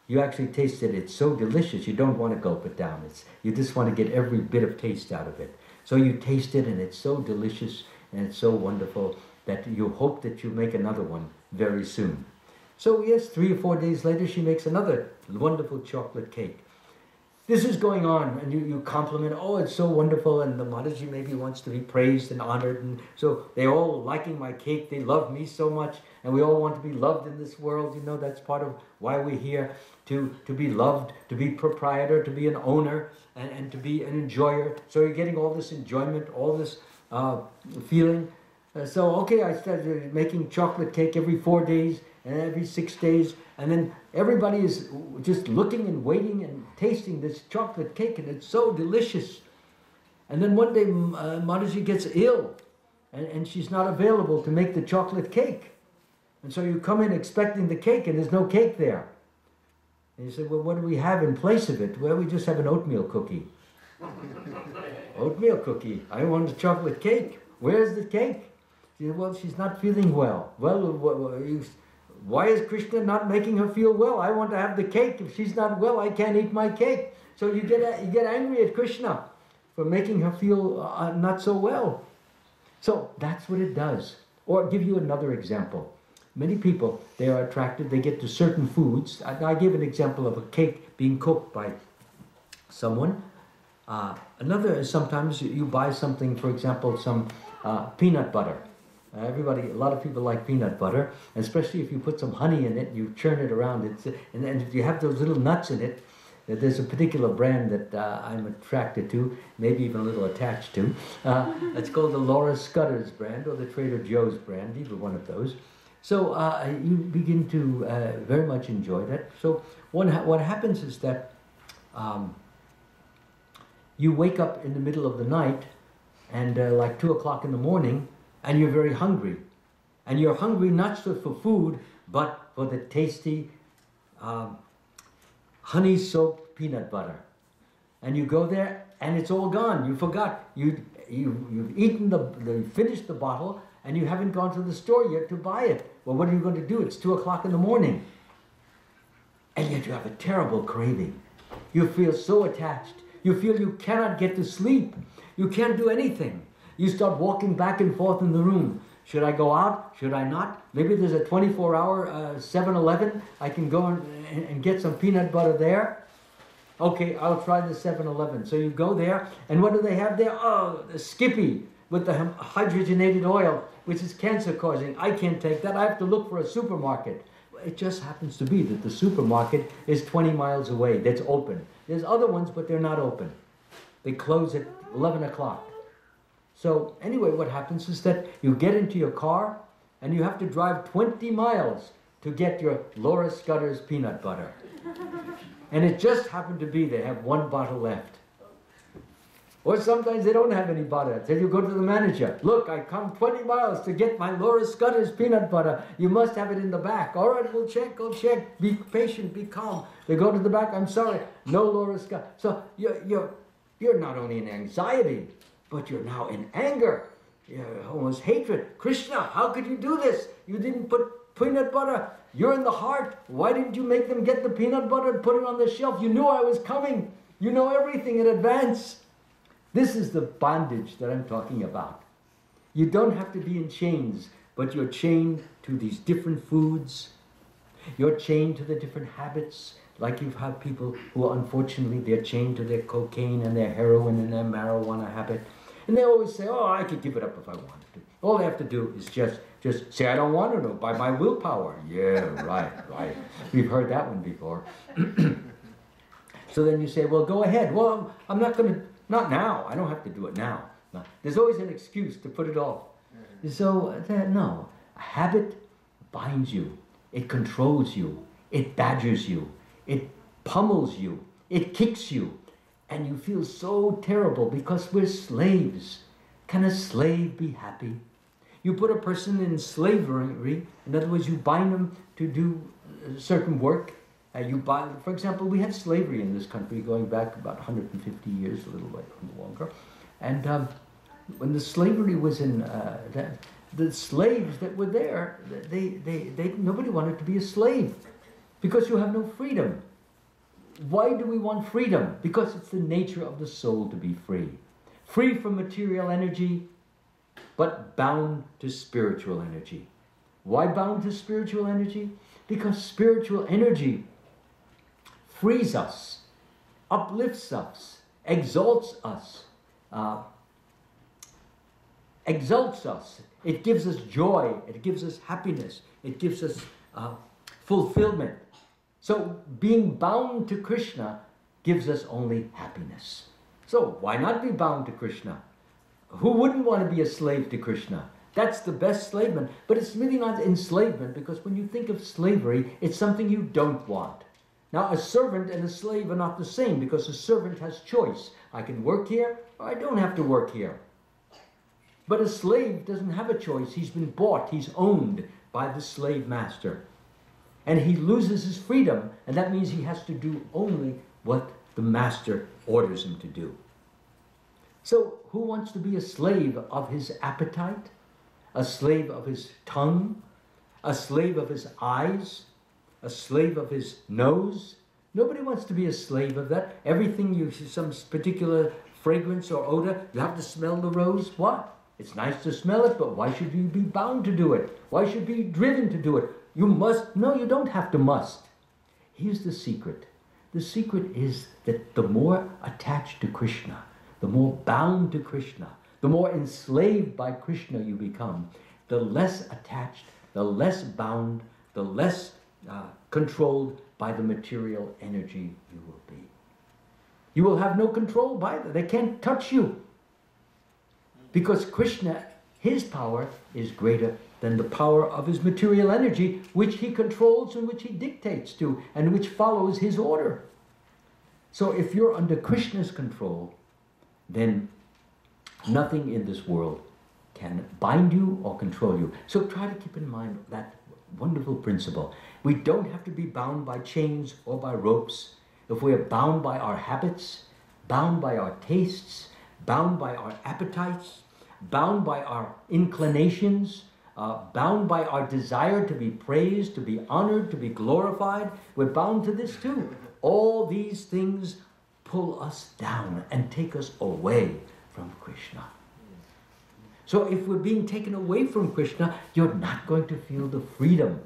you actually taste it, it's so delicious, you don't want to gulp it down. You just want to get every bit of taste out of it. So you taste it, and it's so delicious, and it's so wonderful that you hope that you make another one very soon. So yes, 3 or 4 days later, she makes another wonderful chocolate cake. This is going on, and you compliment, oh, it's so wonderful, and the Mataji maybe wants to be praised and honored, and so they're all liking my cake, they love me so much, and we all want to be loved in this world. That's part of why we're here, to be loved, to be proprietor, to be an owner, and to be an enjoyer. So you're getting all this enjoyment, all this feeling. So, okay, I started making chocolate cake every 4 days, and every 6 days, and then everybody is just looking and waiting and tasting this chocolate cake, and it's so delicious. And then one day Mataji gets ill, and she's not available to make the chocolate cake. And so you come in expecting the cake, and there's no cake there. And you say, well, what do we have in place of it? Well, we just have an oatmeal cookie. Oatmeal cookie. I want a chocolate cake. Where's the cake? She said, well, she's not feeling well. Well, why is Krishna not making her feel well? I want to have the cake. If she's not well, I can't eat my cake. So you get angry at Krishna for making her feel not so well. So that's what it does. Or I'll give you another example. Many people, they are attracted, they get to certain foods. I gave an example of a cake being cooked by someone. Another is sometimes you buy something, for example, some peanut butter. A lot of people like peanut butter, especially if you put some honey in it, you churn it around, and if you have those little nuts in it, there's a particular brand that I'm attracted to, maybe even a little attached to. It's called the Laura Scudder's brand or the Trader Joe's brand, either one of those. So you begin to very much enjoy that. So what happens is that you wake up in the middle of the night and like 2 o'clock in the morning, and you're very hungry. And you're hungry not just for food, but for the tasty honey-soaked peanut butter. And you go there, and it's all gone. You forgot. You've eaten you finished the bottle, and you haven't gone to the store yet to buy it. Well, what are you going to do? It's 2 o'clock in the morning. And yet you have a terrible craving. You feel so attached. You feel you cannot get to sleep. You can't do anything. You start walking back and forth in the room. Should I go out? Should I not? Maybe there's a 24-hour 7-Eleven. I can go and get some peanut butter there. Okay, I'll try the 7-Eleven. So you go there, and what do they have there? Oh, the Skippy with the hydrogenated oil, which is cancer-causing. I can't take that. I have to look for a supermarket. It just happens to be that the supermarket is 20 miles away. That's open. There's other ones, but they're not open. They close at 11 o'clock. So anyway, what happens is that you get into your car, and you have to drive 20 miles to get your Laura Scudder's peanut butter. And it just happened to be they have one bottle left. Or sometimes they don't have any butter. So you go to the manager. Look, I come 20 miles to get my Laura Scudder's peanut butter. You must have it in the back. All right, we'll check, go check. Be patient, be calm. They go to the back. I'm sorry, no Laura Scudder. So you're not only in anxiety, but you're now in anger. Almost hatred. Krishna, how could you do this? You didn't put peanut butter. You're in the heart. Why didn't you make them get the peanut butter and put it on the shelf? You knew I was coming. You know everything in advance. This is the bondage that I'm talking about. You don't have to be in chains, but you're chained to these different foods. You're chained to the different habits. Like you've had people who unfortunately they're chained to their cocaine and their heroin and their marijuana habit. And they always say, oh, I could give it up if I wanted to. All they have to do is just say, I don't want to know, by my willpower. Yeah, right. We've heard that one before. So then you say, well, go ahead. Well, I'm not going to, not now. I don't have to do it now. No. There's always an excuse to put it off. So, no. A habit binds you. It controls you. It badgers you. It pummels you. It kicks you. And you feel so terrible because we're slaves. Can a slave be happy? You put a person in slavery, in other words, you bind them to do certain work. For example, we had slavery in this country going back about 150 years, a little bit longer. And when the slavery was in, the slaves that were there, nobody wanted to be a slave because you have no freedom. Why do we want freedom? Because it's the nature of the soul to be free. Free from material energy, but bound to spiritual energy. Why bound to spiritual energy? Because spiritual energy frees us, uplifts us, exalts us, It gives us joy. It gives us happiness. It gives us fulfillment. So being bound to Krishna gives us only happiness. So why not be bound to Krishna? Who wouldn't want to be a slave to Krishna? That's the best enslavement. But it's really not enslavement, because when you think of slavery, it's something you don't want. Now, a servant and a slave are not the same, because a servant has choice. I can work here, or I don't have to work here. But a slave doesn't have a choice. He's been bought, he's owned by the slave master. And he loses his freedom, and that means he has to do only what the master orders him to do. So, who wants to be a slave of his appetite? A slave of his tongue? A slave of his eyes? A slave of his nose? Nobody wants to be a slave of that. Everything you see, some particular fragrance or odor, you have to smell the rose. What? It's nice to smell it, but why should you be bound to do it? Why should you be driven to do it? You must. No, you don't have to must. Here's the secret. The secret is that the more attached to Krishna, the more bound to Krishna, the more enslaved by Krishna you become, the less attached, the less bound, the less controlled by the material energy you will be. You will have no control by them. They can't touch you. Because Krishna, his power is greater than the power of his material energy, which he controls and which he dictates to, and which follows his order. So if you're under Krishna's control, then nothing in this world can bind you or control you. So try to keep in mind that wonderful principle. We don't have to be bound by chains or by ropes. If we are bound by our habits, bound by our tastes, bound by our appetites, bound by our inclinations, bound by our desire to be praised, to be honored, to be glorified, we're bound to this too. All these things pull us down and take us away from Krishna. So if we're being taken away from Krishna, you're not going to feel the freedom,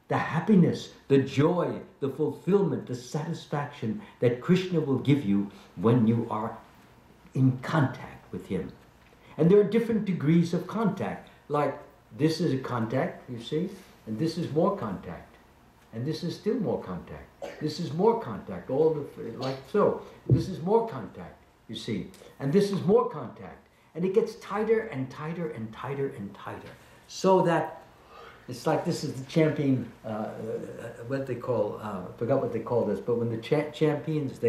the happiness, the joy, the fulfillment, the satisfaction that Krishna will give you when you are in contact with him. And there are different degrees of contact. Like this is a contact, you see, and this is more contact. And this is still more contact. This is more contact, like so. This is more contact, you see. And this is more contact. And it gets tighter and tighter and tighter and tighter. So that it's like this is the champion, what they call, I forgot what they call this, but when the champions,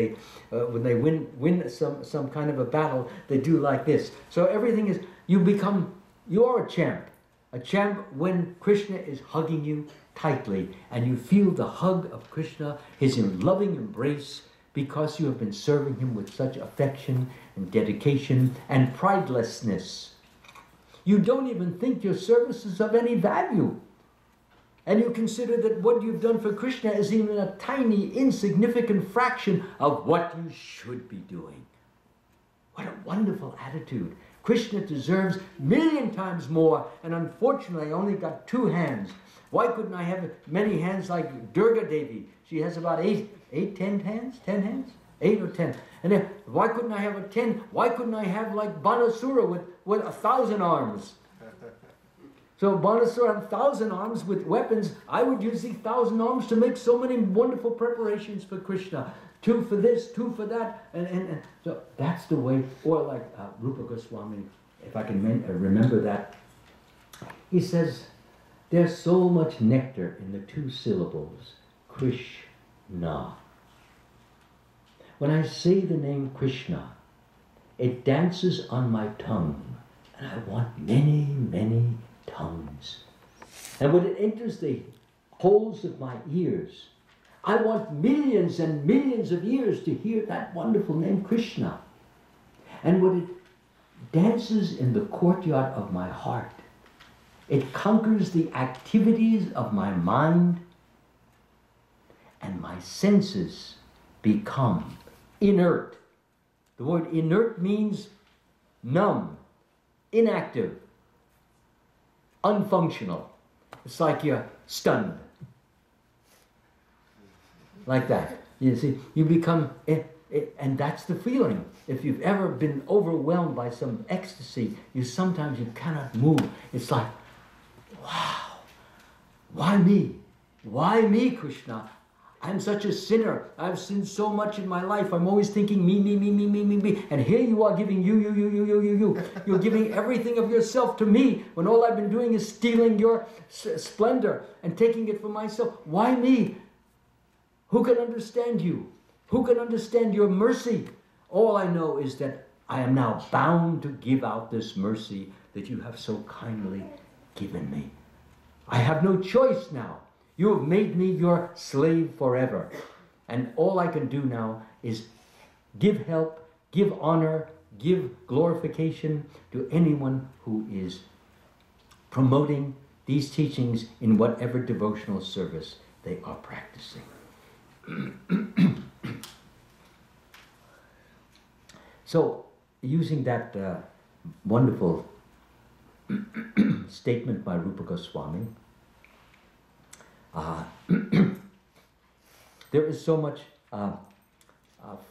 when they win some kind of a battle, they do like this. So everything is, you are a champ. A champ when Krishna is hugging you tightly and you feel the hug of Krishna, his loving embrace, because you have been serving him with such affection and dedication and pridelessness. You don't even think your service is of any value. And you consider that what you've done for Krishna is even a tiny, insignificant fraction of what you should be doing. What a wonderful attitude. Krishna deserves 1,000,000 times more, and unfortunately I only got 2 hands. Why couldn't I have many hands like Durga Devi? She has about 10 hands? 10 hands? 8 or 10. And then, why couldn't I have a 10? Why couldn't I have like Banasura with 1,000 arms? So Banasura had 1,000 arms with weapons. I would use these 1,000 arms to make so many wonderful preparations for Krishna. 2 for this, 2 for that. And so that's the way. Or like Rupa Goswami, if I can remember that. He says, there's so much nectar in the 2 syllables, Krishna. When I say the name Krishna, it dances on my tongue, and I want many, many tongues. And when it enters the holes of my ears, I want millions and millions of ears to hear that wonderful name Krishna. And when it dances in the courtyard of my heart, it conquers the activities of my mind, and my senses become inert. The word inert means numb, inactive, unfunctional. It's like you're stunned. Like that. You see, you become, and that's the feeling. If you've ever been overwhelmed by some ecstasy, sometimes you cannot move. It's like, wow, why me? Why me, Krishna? I'm such a sinner. I've sinned so much in my life. I'm always thinking me. And here you are giving you. You're giving everything of yourself to me when all I've been doing is stealing your splendor and taking it for myself. Why me? Who can understand you? Who can understand your mercy? All I know is that I am now bound to give out this mercy that you have so kindly given me. I have no choice now. You have made me your slave forever. And all I can do now is give help, give honor, give glorification to anyone who is promoting these teachings in whatever devotional service they are practicing. So, using that wonderful statement by Rupa Goswami, there is so much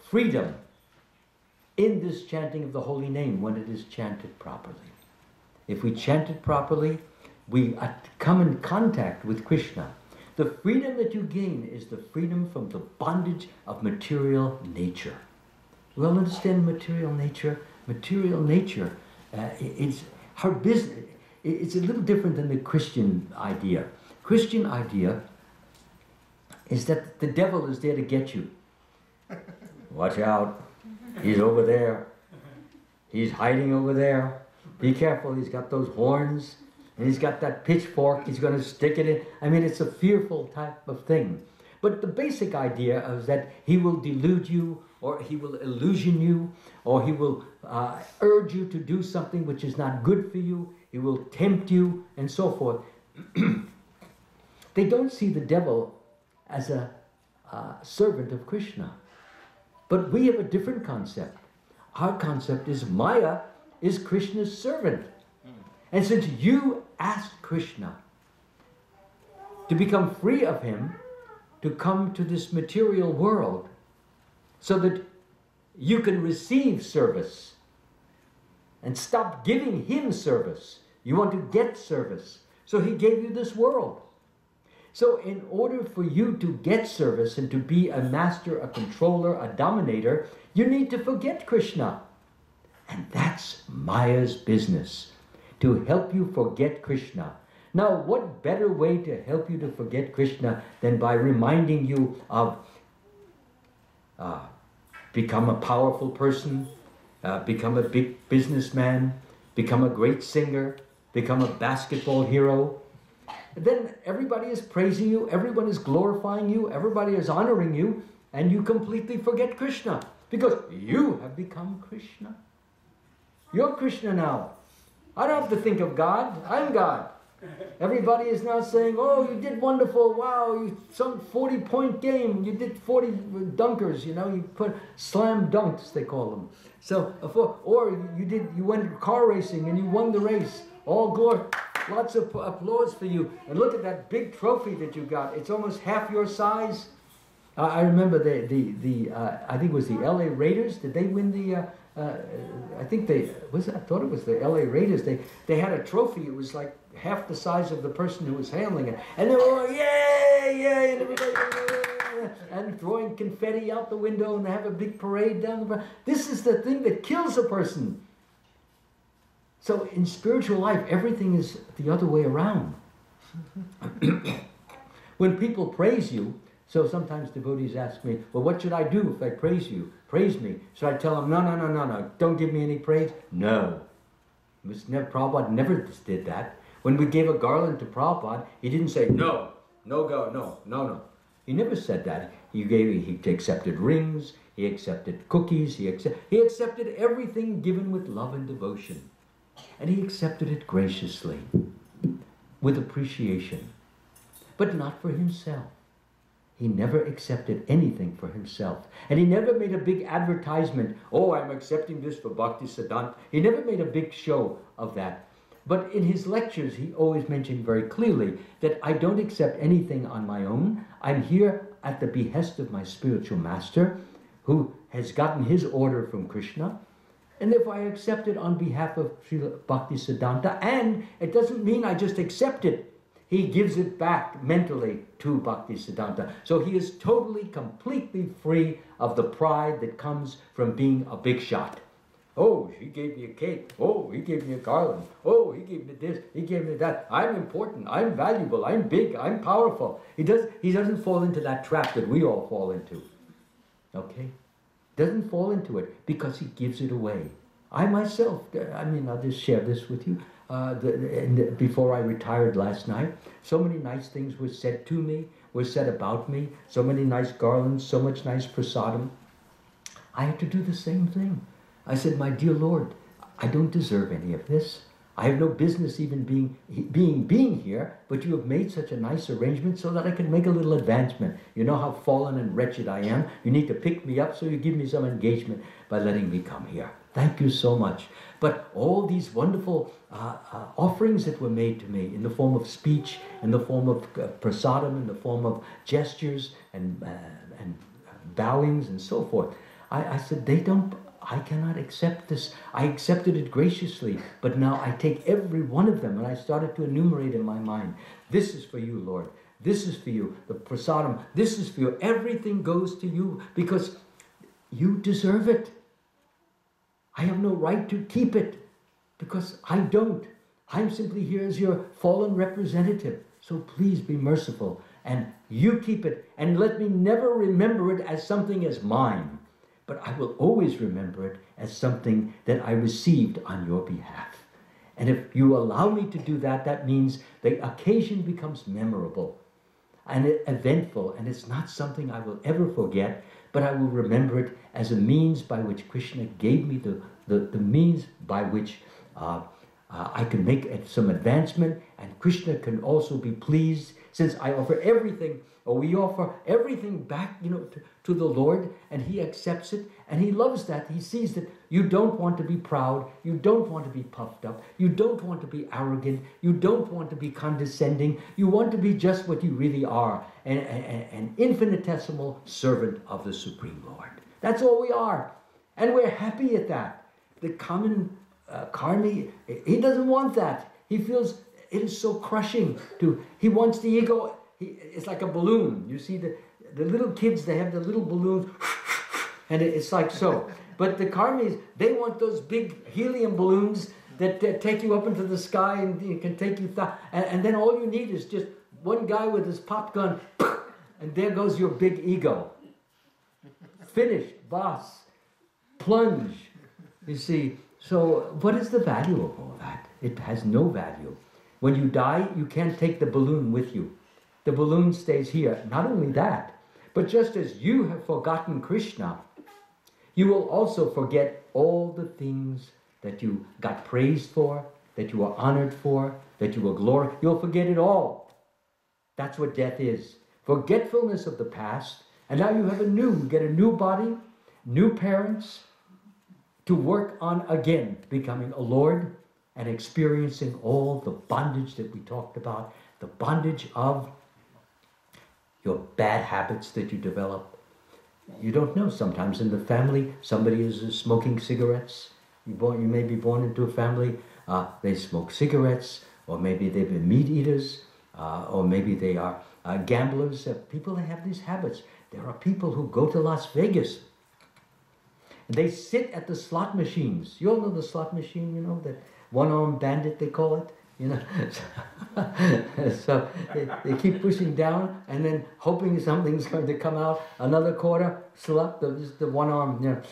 freedom in this chanting of the holy name when it is chanted properly. If we chant it properly, we come in contact with Krishna. The freedom that you gain is the freedom from the bondage of material nature. We all understand material nature. Material nature is her business. It's a little different than the Christian idea. Christian idea is that the devil is there to get you. Watch out. He's over there. He's hiding over there. Be careful. He's got those horns. And he's got that pitchfork. He's going to stick it in. I mean, it's a fearful type of thing. But the basic idea is that he will delude you, or he will illusion you, or he will urge you to do something which is not good for you. He will tempt you, and so forth. They don't see the devil as a servant of Krishna. But we have a different concept. Our concept is Maya is Krishna's servant. And since you asked Krishna to become free of him, to come to this material world, so that you can receive service and stop giving him service. You want to get service. So he gave you this world. So in order for you to get service and to be a master, a controller, a dominator, you need to forget Krishna. And that's Maya's business, to help you forget Krishna. Now, what better way to help you to forget Krishna than by reminding you of become a powerful person, become a big businessman, become a great singer, become a basketball hero. And then everybody is praising you, everyone is glorifying you, everybody is honoring you, and you completely forget Krishna because you have become Krishna. You're Krishna now. I don't have to think of God. I'm God. Everybody is now saying, oh, you did wonderful. Wow, you some 40-point game. You did 40 dunkers, you know. You put slam dunks, they call them. So, or you went car racing and you won the race. All glory. Lots of applause for you. And look at that big trophy that you got. It's almost half your size. I remember I think it was the LA Raiders. Did they win the... I thought it was the LA Raiders. They had a trophy. It was like half the size of the person who was handling it. And they were all, yay, yay, and everybody, and throwing confetti out the window, and they have a big parade down the front. This is the thing that kills a person. So in spiritual life, everything is the other way around. When people praise you, so sometimes devotees ask me, well, what should I do if I praise you? Praise me. Should I tell them, no, don't give me any praise? No. Prabhupada never did that. When we gave a garland to Prabhupada, he didn't say, no. He never said that. He accepted rings, he accepted cookies, he accepted everything given with love and devotion. And he accepted it graciously, with appreciation, but not for himself. He never accepted anything for himself. And he never made a big advertisement, oh, I'm accepting this for Bhakti Siddhanta. He never made a big show of that. But in his lectures, he always mentioned very clearly that I don't accept anything on my own. I'm here at the behest of my spiritual master, who has gotten his order from Krishna. And therefore I accept it on behalf of Srila Bhakti Siddhanta. And it doesn't mean I just accept it. he gives it back mentally to Bhaktisiddhanta. So he is totally, completely free of the pride that comes from being a big shot. Oh, he gave me a cake. Oh, he gave me a garland. Oh, he gave me this. He gave me that. I'm important. I'm valuable. I'm big. I'm powerful. He doesn't fall into that trap that we all fall into. Okay? Doesn't fall into it because he gives it away. I myself, I'll just share this with you. Before I retired last night, so many nice things were said to me, were said about me, so many nice garlands, so much nice prasadam. I had to do the same thing. I said, my dear Lord, I don't deserve any of this. I have no business even being here, but you have made such a nice arrangement so that I can make a little advancement. You know how fallen and wretched I am. You need to pick me up, so you give me some engagement by letting me come here. Thank you so much. But all these wonderful offerings that were made to me in the form of speech, in the form of prasadam, in the form of gestures and bowings and so forth, I said, I cannot accept this. I accepted it graciously, but now I take every one of them and I started to enumerate in my mind. This is for you, Lord. This is for you. The prasadam, this is for you. Everything goes to you because you deserve it. I have no right to keep it because I don't. I'm simply here as your fallen representative. So please be merciful and you keep it and let me never remember it as something as mine. But I will always remember it as something that I received on your behalf. And if you allow me to do that, that means the occasion becomes memorable and eventful, and it's not something I will ever forget, but I will remember it as a means by which Krishna gave me the means by which I can make some advancement, and Krishna can also be pleased since I offer everything, or we offer everything back, to the Lord, and He accepts it, and He loves that. He sees that you don't want to be proud, you don't want to be puffed up, you don't want to be arrogant, you don't want to be condescending, you want to be just what you really are, an infinitesimal servant of the Supreme Lord. That's all we are, and we're happy at that. The common karmi, he doesn't want that. He feels it is so crushing he wants the ego. It's like a balloon. You see the little kids, they have the little balloons, and it's like so. But the karmis, they want those big helium balloons that take you up into the sky and you can take you, and then all you need is just one guy with his pop gun, and there goes your big ego. Finished, boss, plunge. You see, so what is the value of all that? It has no value. When you die, you can't take the balloon with you. The balloon stays here. Not only that, but just as you have forgotten Krishna, you will also forget all the things that you got praised for, that you were honored for, that you were glorified. You'll forget it all. That's what death is. Forgetfulness of the past. And now you have you get a new body, new parents, to work on again, becoming a Lord and experiencing all the bondage that we talked about, the bondage of your bad habits that you develop. You don't know. Sometimes in the family, somebody is smoking cigarettes. You may be born into a family, they smoke cigarettes, or maybe they've been meat eaters, or maybe they are gamblers. People that have these habits. There are people who go to Las Vegas. They sit at the slot machines. You all know the slot machine, that one-armed bandit, they call it. So they keep pushing down and then hoping something's going to come out. Another quarter, slap, just the one arm,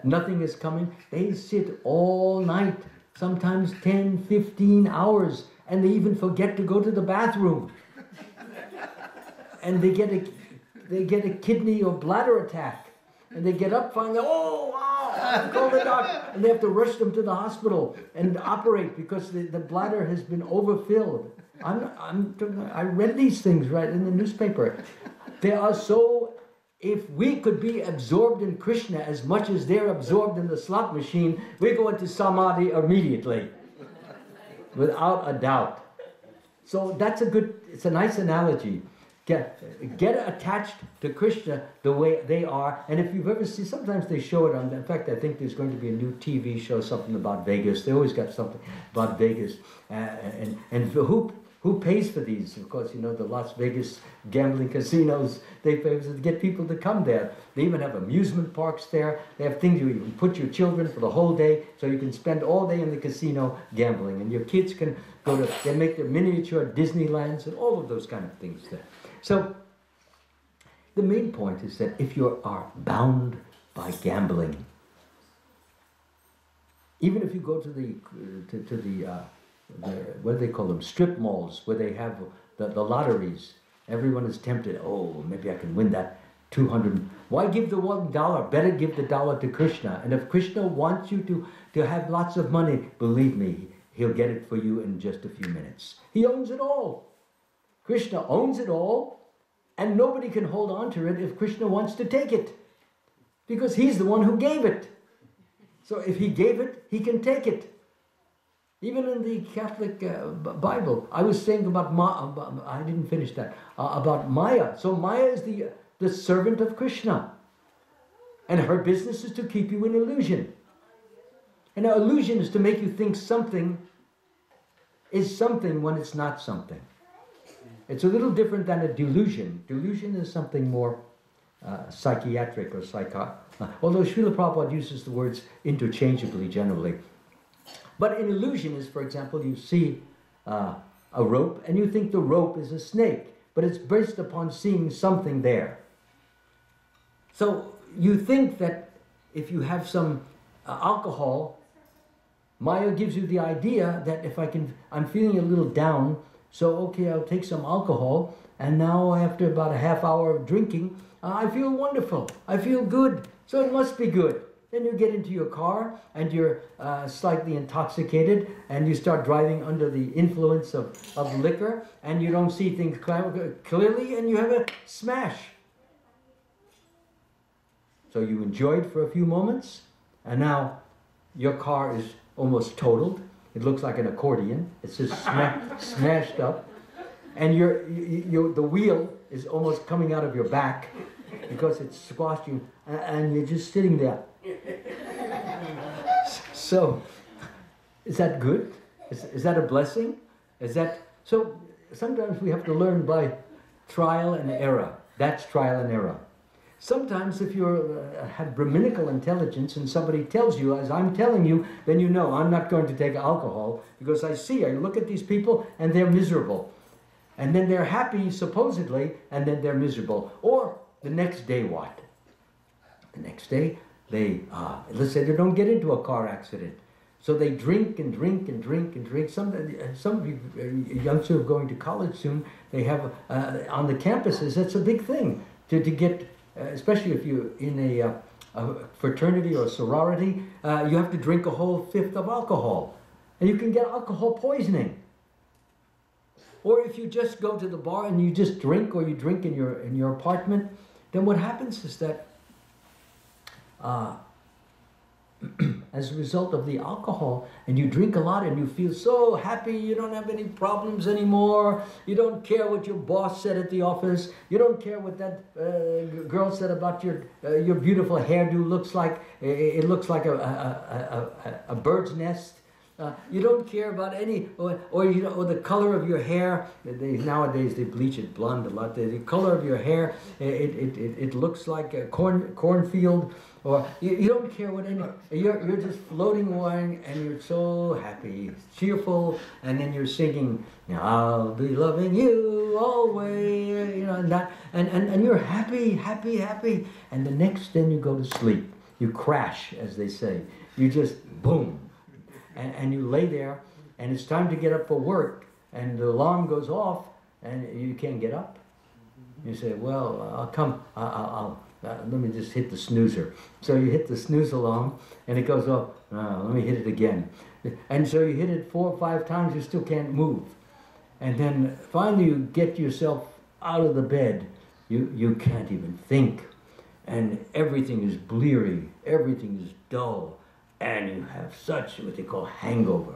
nothing is coming. They sit all night, sometimes 10, 15 hours, and they even forget to go to the bathroom. And they get a kidney or bladder attack. And they get up finally, oh, wow, call the doctor. And they have to rush them to the hospital and operate because the bladder has been overfilled. I read these things right in the newspaper. They are so, if we could be absorbed in Krishna as much as they're absorbed in the slot machine, we go into samadhi immediately, without a doubt. So it's a nice analogy. Get attached to Krishna the way they are. And if you've ever seen, sometimes they show it in fact, I think there's going to be a new TV show, something about Vegas. They always got something about Vegas. And who Who pays for these? Of course, you know, the Las Vegas gambling casinos, they pay to get people to come there. They even have amusement parks there. They have things you can put your children for the whole day, so you can spend all day in the casino gambling. And your kids can go to, they make their miniature Disneylands and all of those kind of things there. So, the main point is that if you are bound by gambling, even if you go to the what do they call them, strip malls, where they have the lotteries, everyone is tempted, oh, maybe I can win that 200. Why give the $1? Better give the dollar to Krishna. And if Krishna wants you to have lots of money, believe me, he'll get it for you in just a few minutes. He owns it all. Krishna owns it all, and nobody can hold on to it if Krishna wants to take it, because he's the one who gave it. So if he gave it, he can take it. Even in the Catholic Bible, I was saying about I didn't finish that, about Maya. So Maya is the servant of Krishna. And her business is to keep you in illusion. And an illusion is to make you think something is something when it's not something. It's a little different than a delusion. Delusion is something more psychiatric or although Srila Prabhupada uses the words interchangeably generally. But an illusion is, for example, you see a rope and you think the rope is a snake, but it's based upon seeing something there. So you think that if you have some alcohol, Maya gives you the idea that if I'm feeling a little down, so okay, I'll take some alcohol, and now after about a half hour of drinking, I feel wonderful, I feel good, so it must be good. Then you get into your car and you're slightly intoxicated and you start driving under the influence of liquor and you don't see things clearly and you have a smash. So you enjoyed for a few moments and now your car is almost totaled. It looks like an accordion. It's just smashed up. And the wheel is almost coming out of your back because it's squashed you and you're just sitting there. So, is that good? Is that a blessing? So sometimes we have to learn by trial and error. That's trial and error. Sometimes if you have Brahminical intelligence and somebody tells you, as I'm telling you, then you know I'm not going to take alcohol because I look at these people and they're miserable. And then they're happy supposedly and then they're miserable. Or the next day what? The next day let's say they don't get into a car accident. So they drink and drink and drink and drink. Some of you youngsters who are going to college soon, they have, on the campuses, that's a big thing. To get, especially if you're in a fraternity or a sorority, you have to drink a whole fifth of alcohol. And you can get alcohol poisoning. Or if you just go to the bar and you just drink, or you drink in your apartment, then what happens is that as a result of the alcohol, and you drink a lot and you feel so happy, you don't have any problems anymore, you don't care what your boss said at the office, you don't care what that girl said about your beautiful hairdo looks like, it looks like a bird's nest. You don't care about any, or the color of your hair. Nowadays they bleach it blonde a lot. The color of your hair, it looks like a cornfield. Or you don't care what any. You're just floating away, and you're so happy, cheerful, and then you're singing, "I'll be loving you always," and you're happy, happy, happy. And the next then you go to sleep. You crash, as they say. You just boom. And you lay there, and it's time to get up for work, and the alarm goes off, and you can't get up. You say, well, I'll come, let me just hit the snoozer. So you hit the snooze alarm, and it goes off, let me hit it again. And so you hit it 4 or 5 times, you still can't move. And then finally you get yourself out of the bed, you can't even think. And everything is bleary, everything is dull. And you have such what they call hangover.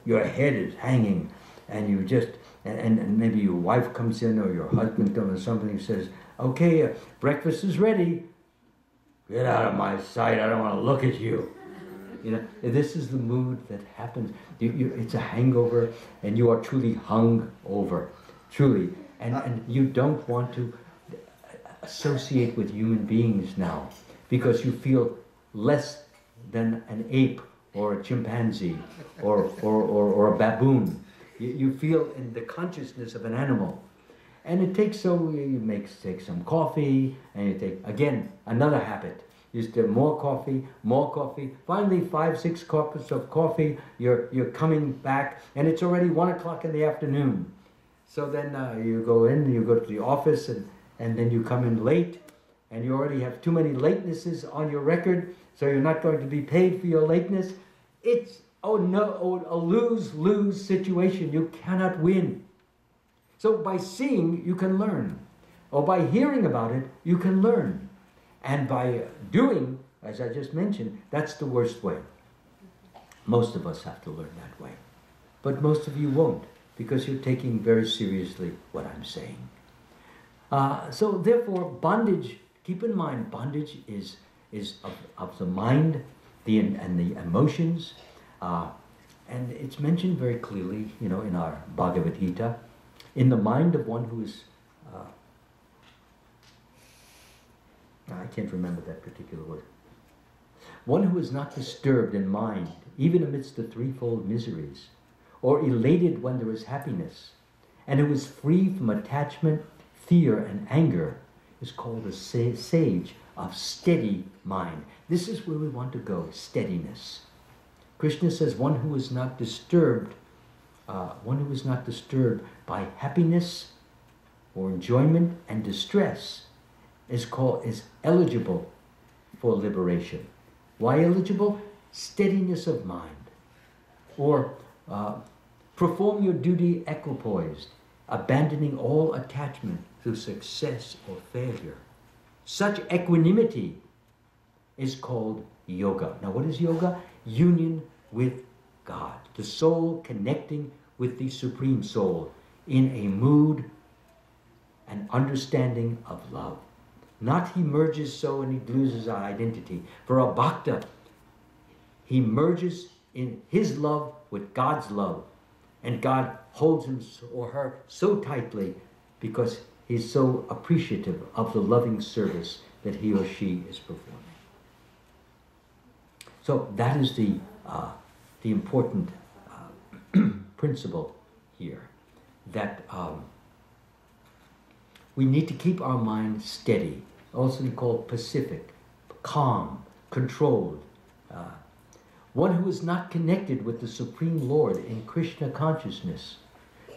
Your head is hanging, and you just, and maybe your wife comes in or your husband comes or something and says, okay, breakfast is ready. Get out of my sight, I don't want to look at you. You know, this is the mood that happens. It's a hangover, and you are truly hung over, truly. And you don't want to associate with human beings now, because you feel less than an ape or a chimpanzee or a baboon. You feel in the consciousness of an animal. And it takes, so you take some coffee, and you take, again, another habit. You do more coffee. Finally, 5-6 cups of coffee, you're coming back, and it's already 1 o'clock in the afternoon. So then you go to the office, and then you come in late, and you already have too many latenesses on your record, so you're not going to be paid for your lateness. It's a lose-lose situation. You cannot win. So by seeing, you can learn. Or by hearing about it, you can learn. And by doing, as I just mentioned, that's the worst way. Most of us have to learn that way. But most of you won't, because you're taking very seriously what I'm saying. So therefore, bondage, keep in mind, bondage is of the mind and the emotions. And it's mentioned very clearly, in our Bhagavad Gita. In the mind of one who is, I can't remember that particular word. One who is not disturbed in mind, even amidst the threefold miseries, or elated when there is happiness, and who is free from attachment, fear, and anger, is called a sage of steady mind. This is where we want to go, steadiness. Krishna says one who is not disturbed by happiness or enjoyment and distress is eligible for liberation. Why eligible? Steadiness of mind. Or perform your duty equipoised, abandoning all attachment to success or failure. Such equanimity is called yoga. Now what is yoga? Union with God. The soul connecting with the Supreme Soul in a mood and understanding of love. Not he merges so and he loses our identity. For a bhakta, he merges in his love with God's love. And God holds him or her so tightly because he's so appreciative of the loving service that he or she is performing. So that is the important principle here, that we need to keep our mind steady, also called pacific, calm, controlled. One who is not connected with the Supreme Lord in Krishna consciousness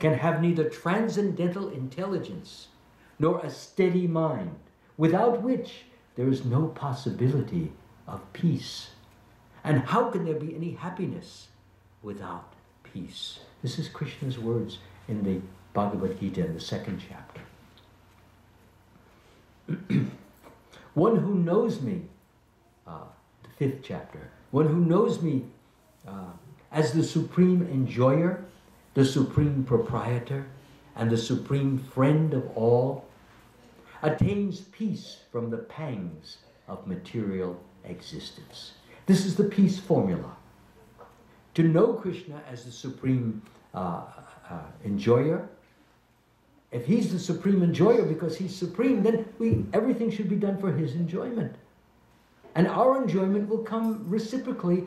can have neither transcendental intelligence nor a steady mind, without which there is no possibility of peace. And how can there be any happiness without peace? This is Krishna's words in the Bhagavad Gita in the 2nd chapter. One who knows me, the 5th chapter, one who knows me as the supreme enjoyer, the supreme proprietor, and the supreme friend of all, attains peace from the pangs of material existence. This is the peace formula. To know Krishna as the supreme enjoyer. If he's the supreme enjoyer because he's supreme, then everything should be done for his enjoyment. And our enjoyment will come reciprocally.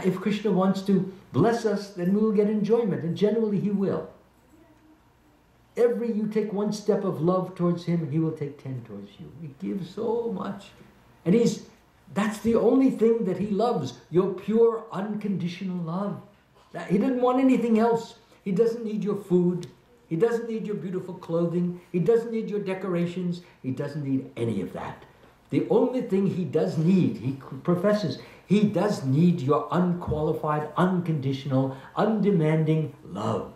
If Krishna wants to bless us, then we will get enjoyment, and generally he will. You take one step of love towards him, he will take 10 towards you. He gives so much. And that's the only thing that he loves, your pure, unconditional love. He doesn't want anything else. He doesn't need your food. He doesn't need your beautiful clothing. He doesn't need your decorations. He doesn't need any of that. The only thing he does need, he professes, he does need your unqualified, unconditional, undemanding love.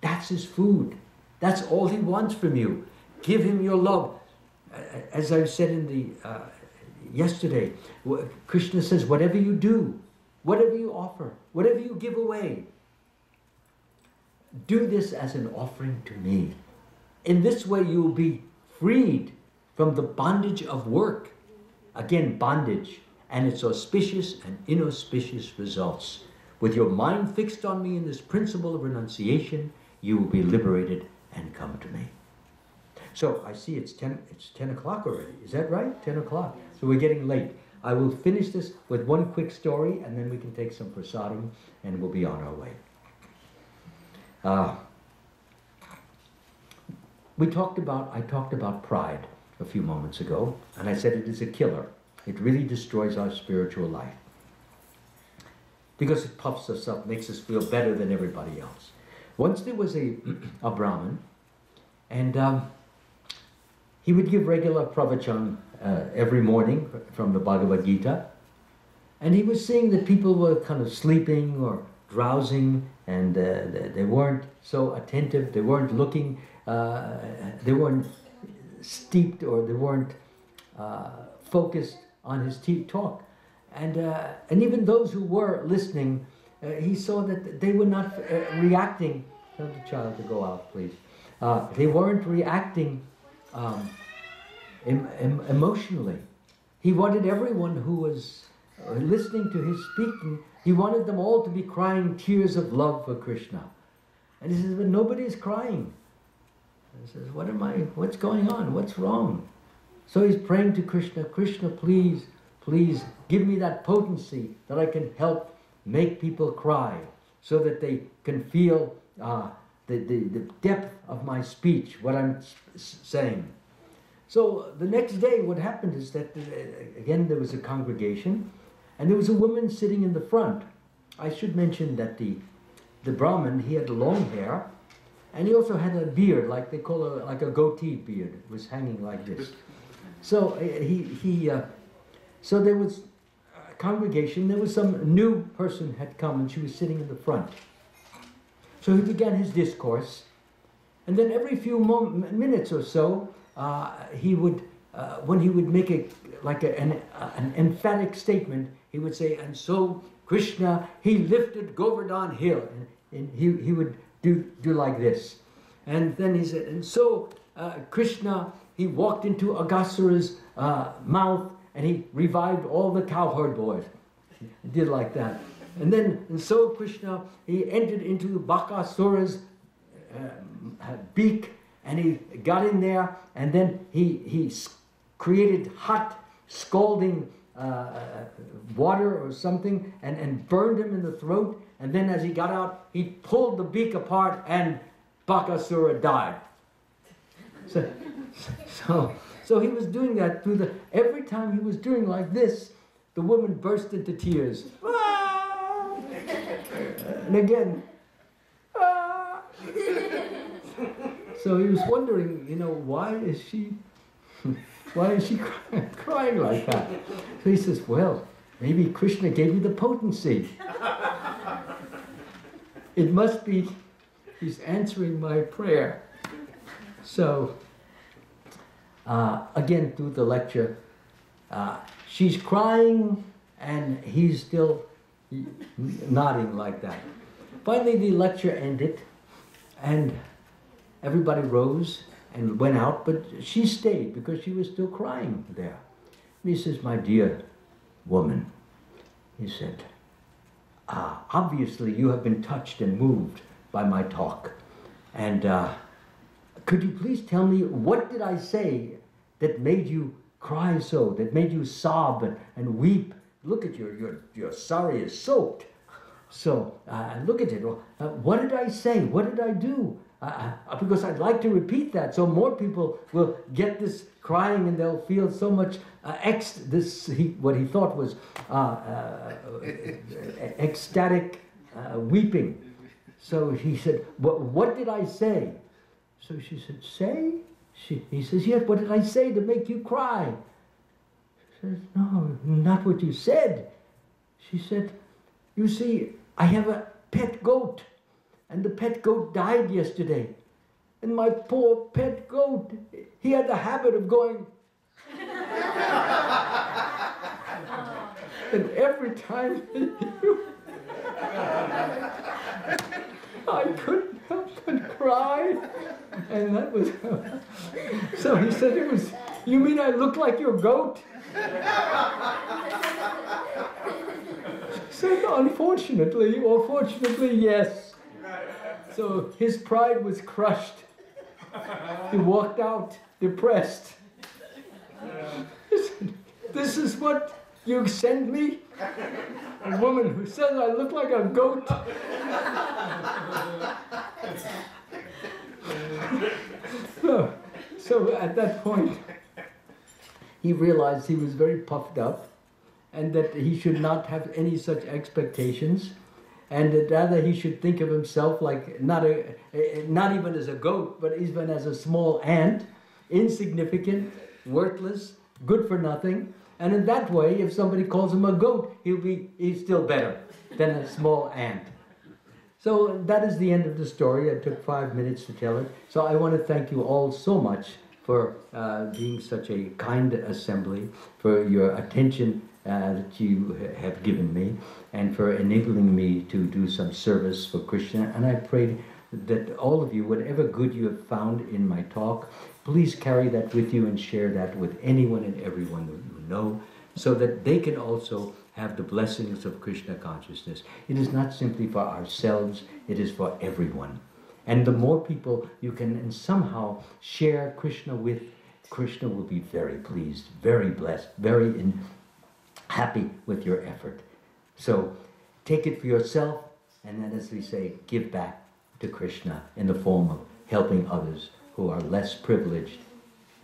That's his food. That's all he wants from you. Give him your love. As I said in the yesterday, Krishna says, whatever you do, whatever you offer, whatever you give away, do this as an offering to me. In this way you will be freed from the bondage of work. Again, bondage and its auspicious and inauspicious results. With your mind fixed on me in this principle of renunciation, you will be liberated and come to me. So I see it's 10 o'clock already. Is that right? 10 o'clock. So we're getting late. I will finish this with one quick story, and then we can take some prasadam, and we'll be on our way. I talked about pride a few moments ago, and I said it is a killer. It really destroys our spiritual life. Because it puffs us up, makes us feel better than everybody else. Once there was a Brahmin, and he would give regular pravachan every morning from the Bhagavad Gita, and he was seeing that people were kind of sleeping or drowsing, and they weren't so attentive, they weren't looking, they weren't steeped, or they weren't focused on his talk. And even those who were listening, he saw that they were not reacting. Tell the child to go out, please. They weren't reacting emotionally. He wanted everyone who was listening to his speaking, he wanted them all to be crying tears of love for Krishna. And he says, but nobody is crying. He says, what's going on? What's wrong? So he's praying to Krishna, Krishna, please, please give me that potency that I can help make people cry, so that they can feel the depth of my speech, what I'm saying. So the next day what happened is that, again, there was a congregation, and there was a woman sitting in the front. I should mention that the Brahmin, he had long hair, and he also had a beard, like they call like a goatee beard. It was hanging like this. So so there was a congregation, there was some new person had come, and she was sitting in the front. So he began his discourse, and then every few minutes or so, he would, when he would make an emphatic statement, he would say, and so Krishna, he lifted Govardhan hill, and he would do like this. And then he said, and so Krishna, he walked into Aghasura's mouth, and he revived all the cowherd boys. He did like that. And so Krishna, he entered into Bakasura's beak, and he got in there, and then he created hot, scalding water or something, and burned him in the throat. And then as he got out, he pulled the beak apart, and Bakasura died. So he was doing that every time he was doing like this, the woman burst into tears. And again, so he was wondering, why is she crying like that? So he says, well, maybe Krishna gave you the potency. It must be he's answering my prayer. So, again, through the lecture, she's crying and he's still nodding like that. Finally, the lecture ended, and everybody rose and went out, but she stayed because she was still crying there. And he says, my dear woman, he said, obviously you have been touched and moved by my talk. And could you please tell me, what did I say that made you cry so, that made you sob and weep? Look at your sari is soaked. So look at it. What did I say? What did I do? Because I'd like to repeat that, so more people will get this crying, and they'll feel so much what he thought was ecstatic weeping. So he said, what did I say? So she said, say? He says, yes, what did I say to make you cry? She says, no, not what you said. She said, you see, I have a pet goat, and the pet goat died yesterday. And my poor pet goat, he had the habit of going. And every time I couldn't help but cry. And that was, so he said, you mean I look like your goat? said, unfortunately or fortunately, yes. So his pride was crushed. He walked out depressed. This is what you send me? A woman who says I look like a goat? So at that point, he realized he was very puffed up and that he should not have any such expectations, and that rather he should think of himself like not even as a goat, but even as a small ant, insignificant, worthless, good for nothing. And in that way, if somebody calls him a goat, he's still better than a small ant. So that is the end of the story. It took 5 minutes to tell it. So I want to thank you all so much for being such a kind assembly, for your attention that you have given me, and for enabling me to do some service for Krishna. And I pray that all of you, whatever good you have found in my talk, please carry that with you and share that with anyone and everyone that you know, so that they can also have the blessings of Krishna consciousness. It is not simply for ourselves, it is for everyone. And the more people you can somehow share Krishna with, Krishna will be very pleased, very blessed, very happy with your effort. So take it for yourself, and then, as we say, give back to Krishna in the form of helping others who are less privileged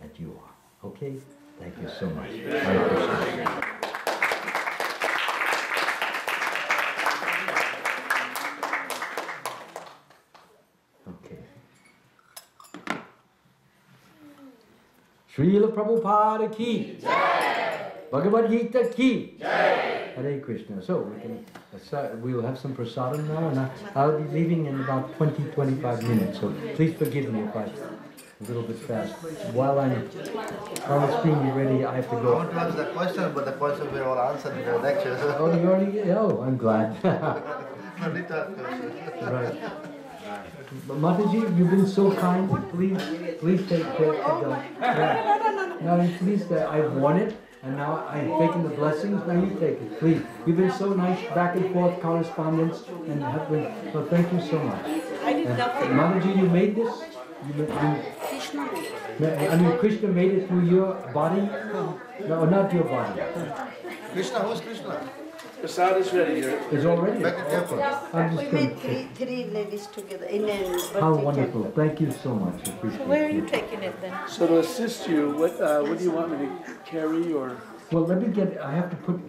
than you are. Okay? Thank you so much. Hare Krishna. Srila Prabhupada ki Jai. Bhagavad Gita ki Jai. Hare Krishna. So we will have some prasadam now, and I'll be leaving in about 20-25 minutes. So please forgive me if I'm a little bit fast. While I'm on the screen, be ready. I have to go. I want to ask the question, but the questions were all answered in the lecture. Oh, you already? Oh, I'm glad. No need to ask questions. Right. But Mataji, you've been so kind. Please take care of the. No, please. I've won it, and now I've taken the blessings. Now you take it, please. You've been so nice, back and forth correspondence, and have been. Well, thank you so much. I did nothing. Mataji, you made this. Krishna made it through your body. No, not your body. Krishna, who's Krishna? Prasad is ready here. It's already. Okay. I'm We just made going three ladies together in a How birthday wonderful. temple. Thank you so much. Appreciate Where are you it. taking it then? So to assist you, what do you want me to carry or? Well, let me get, I have to put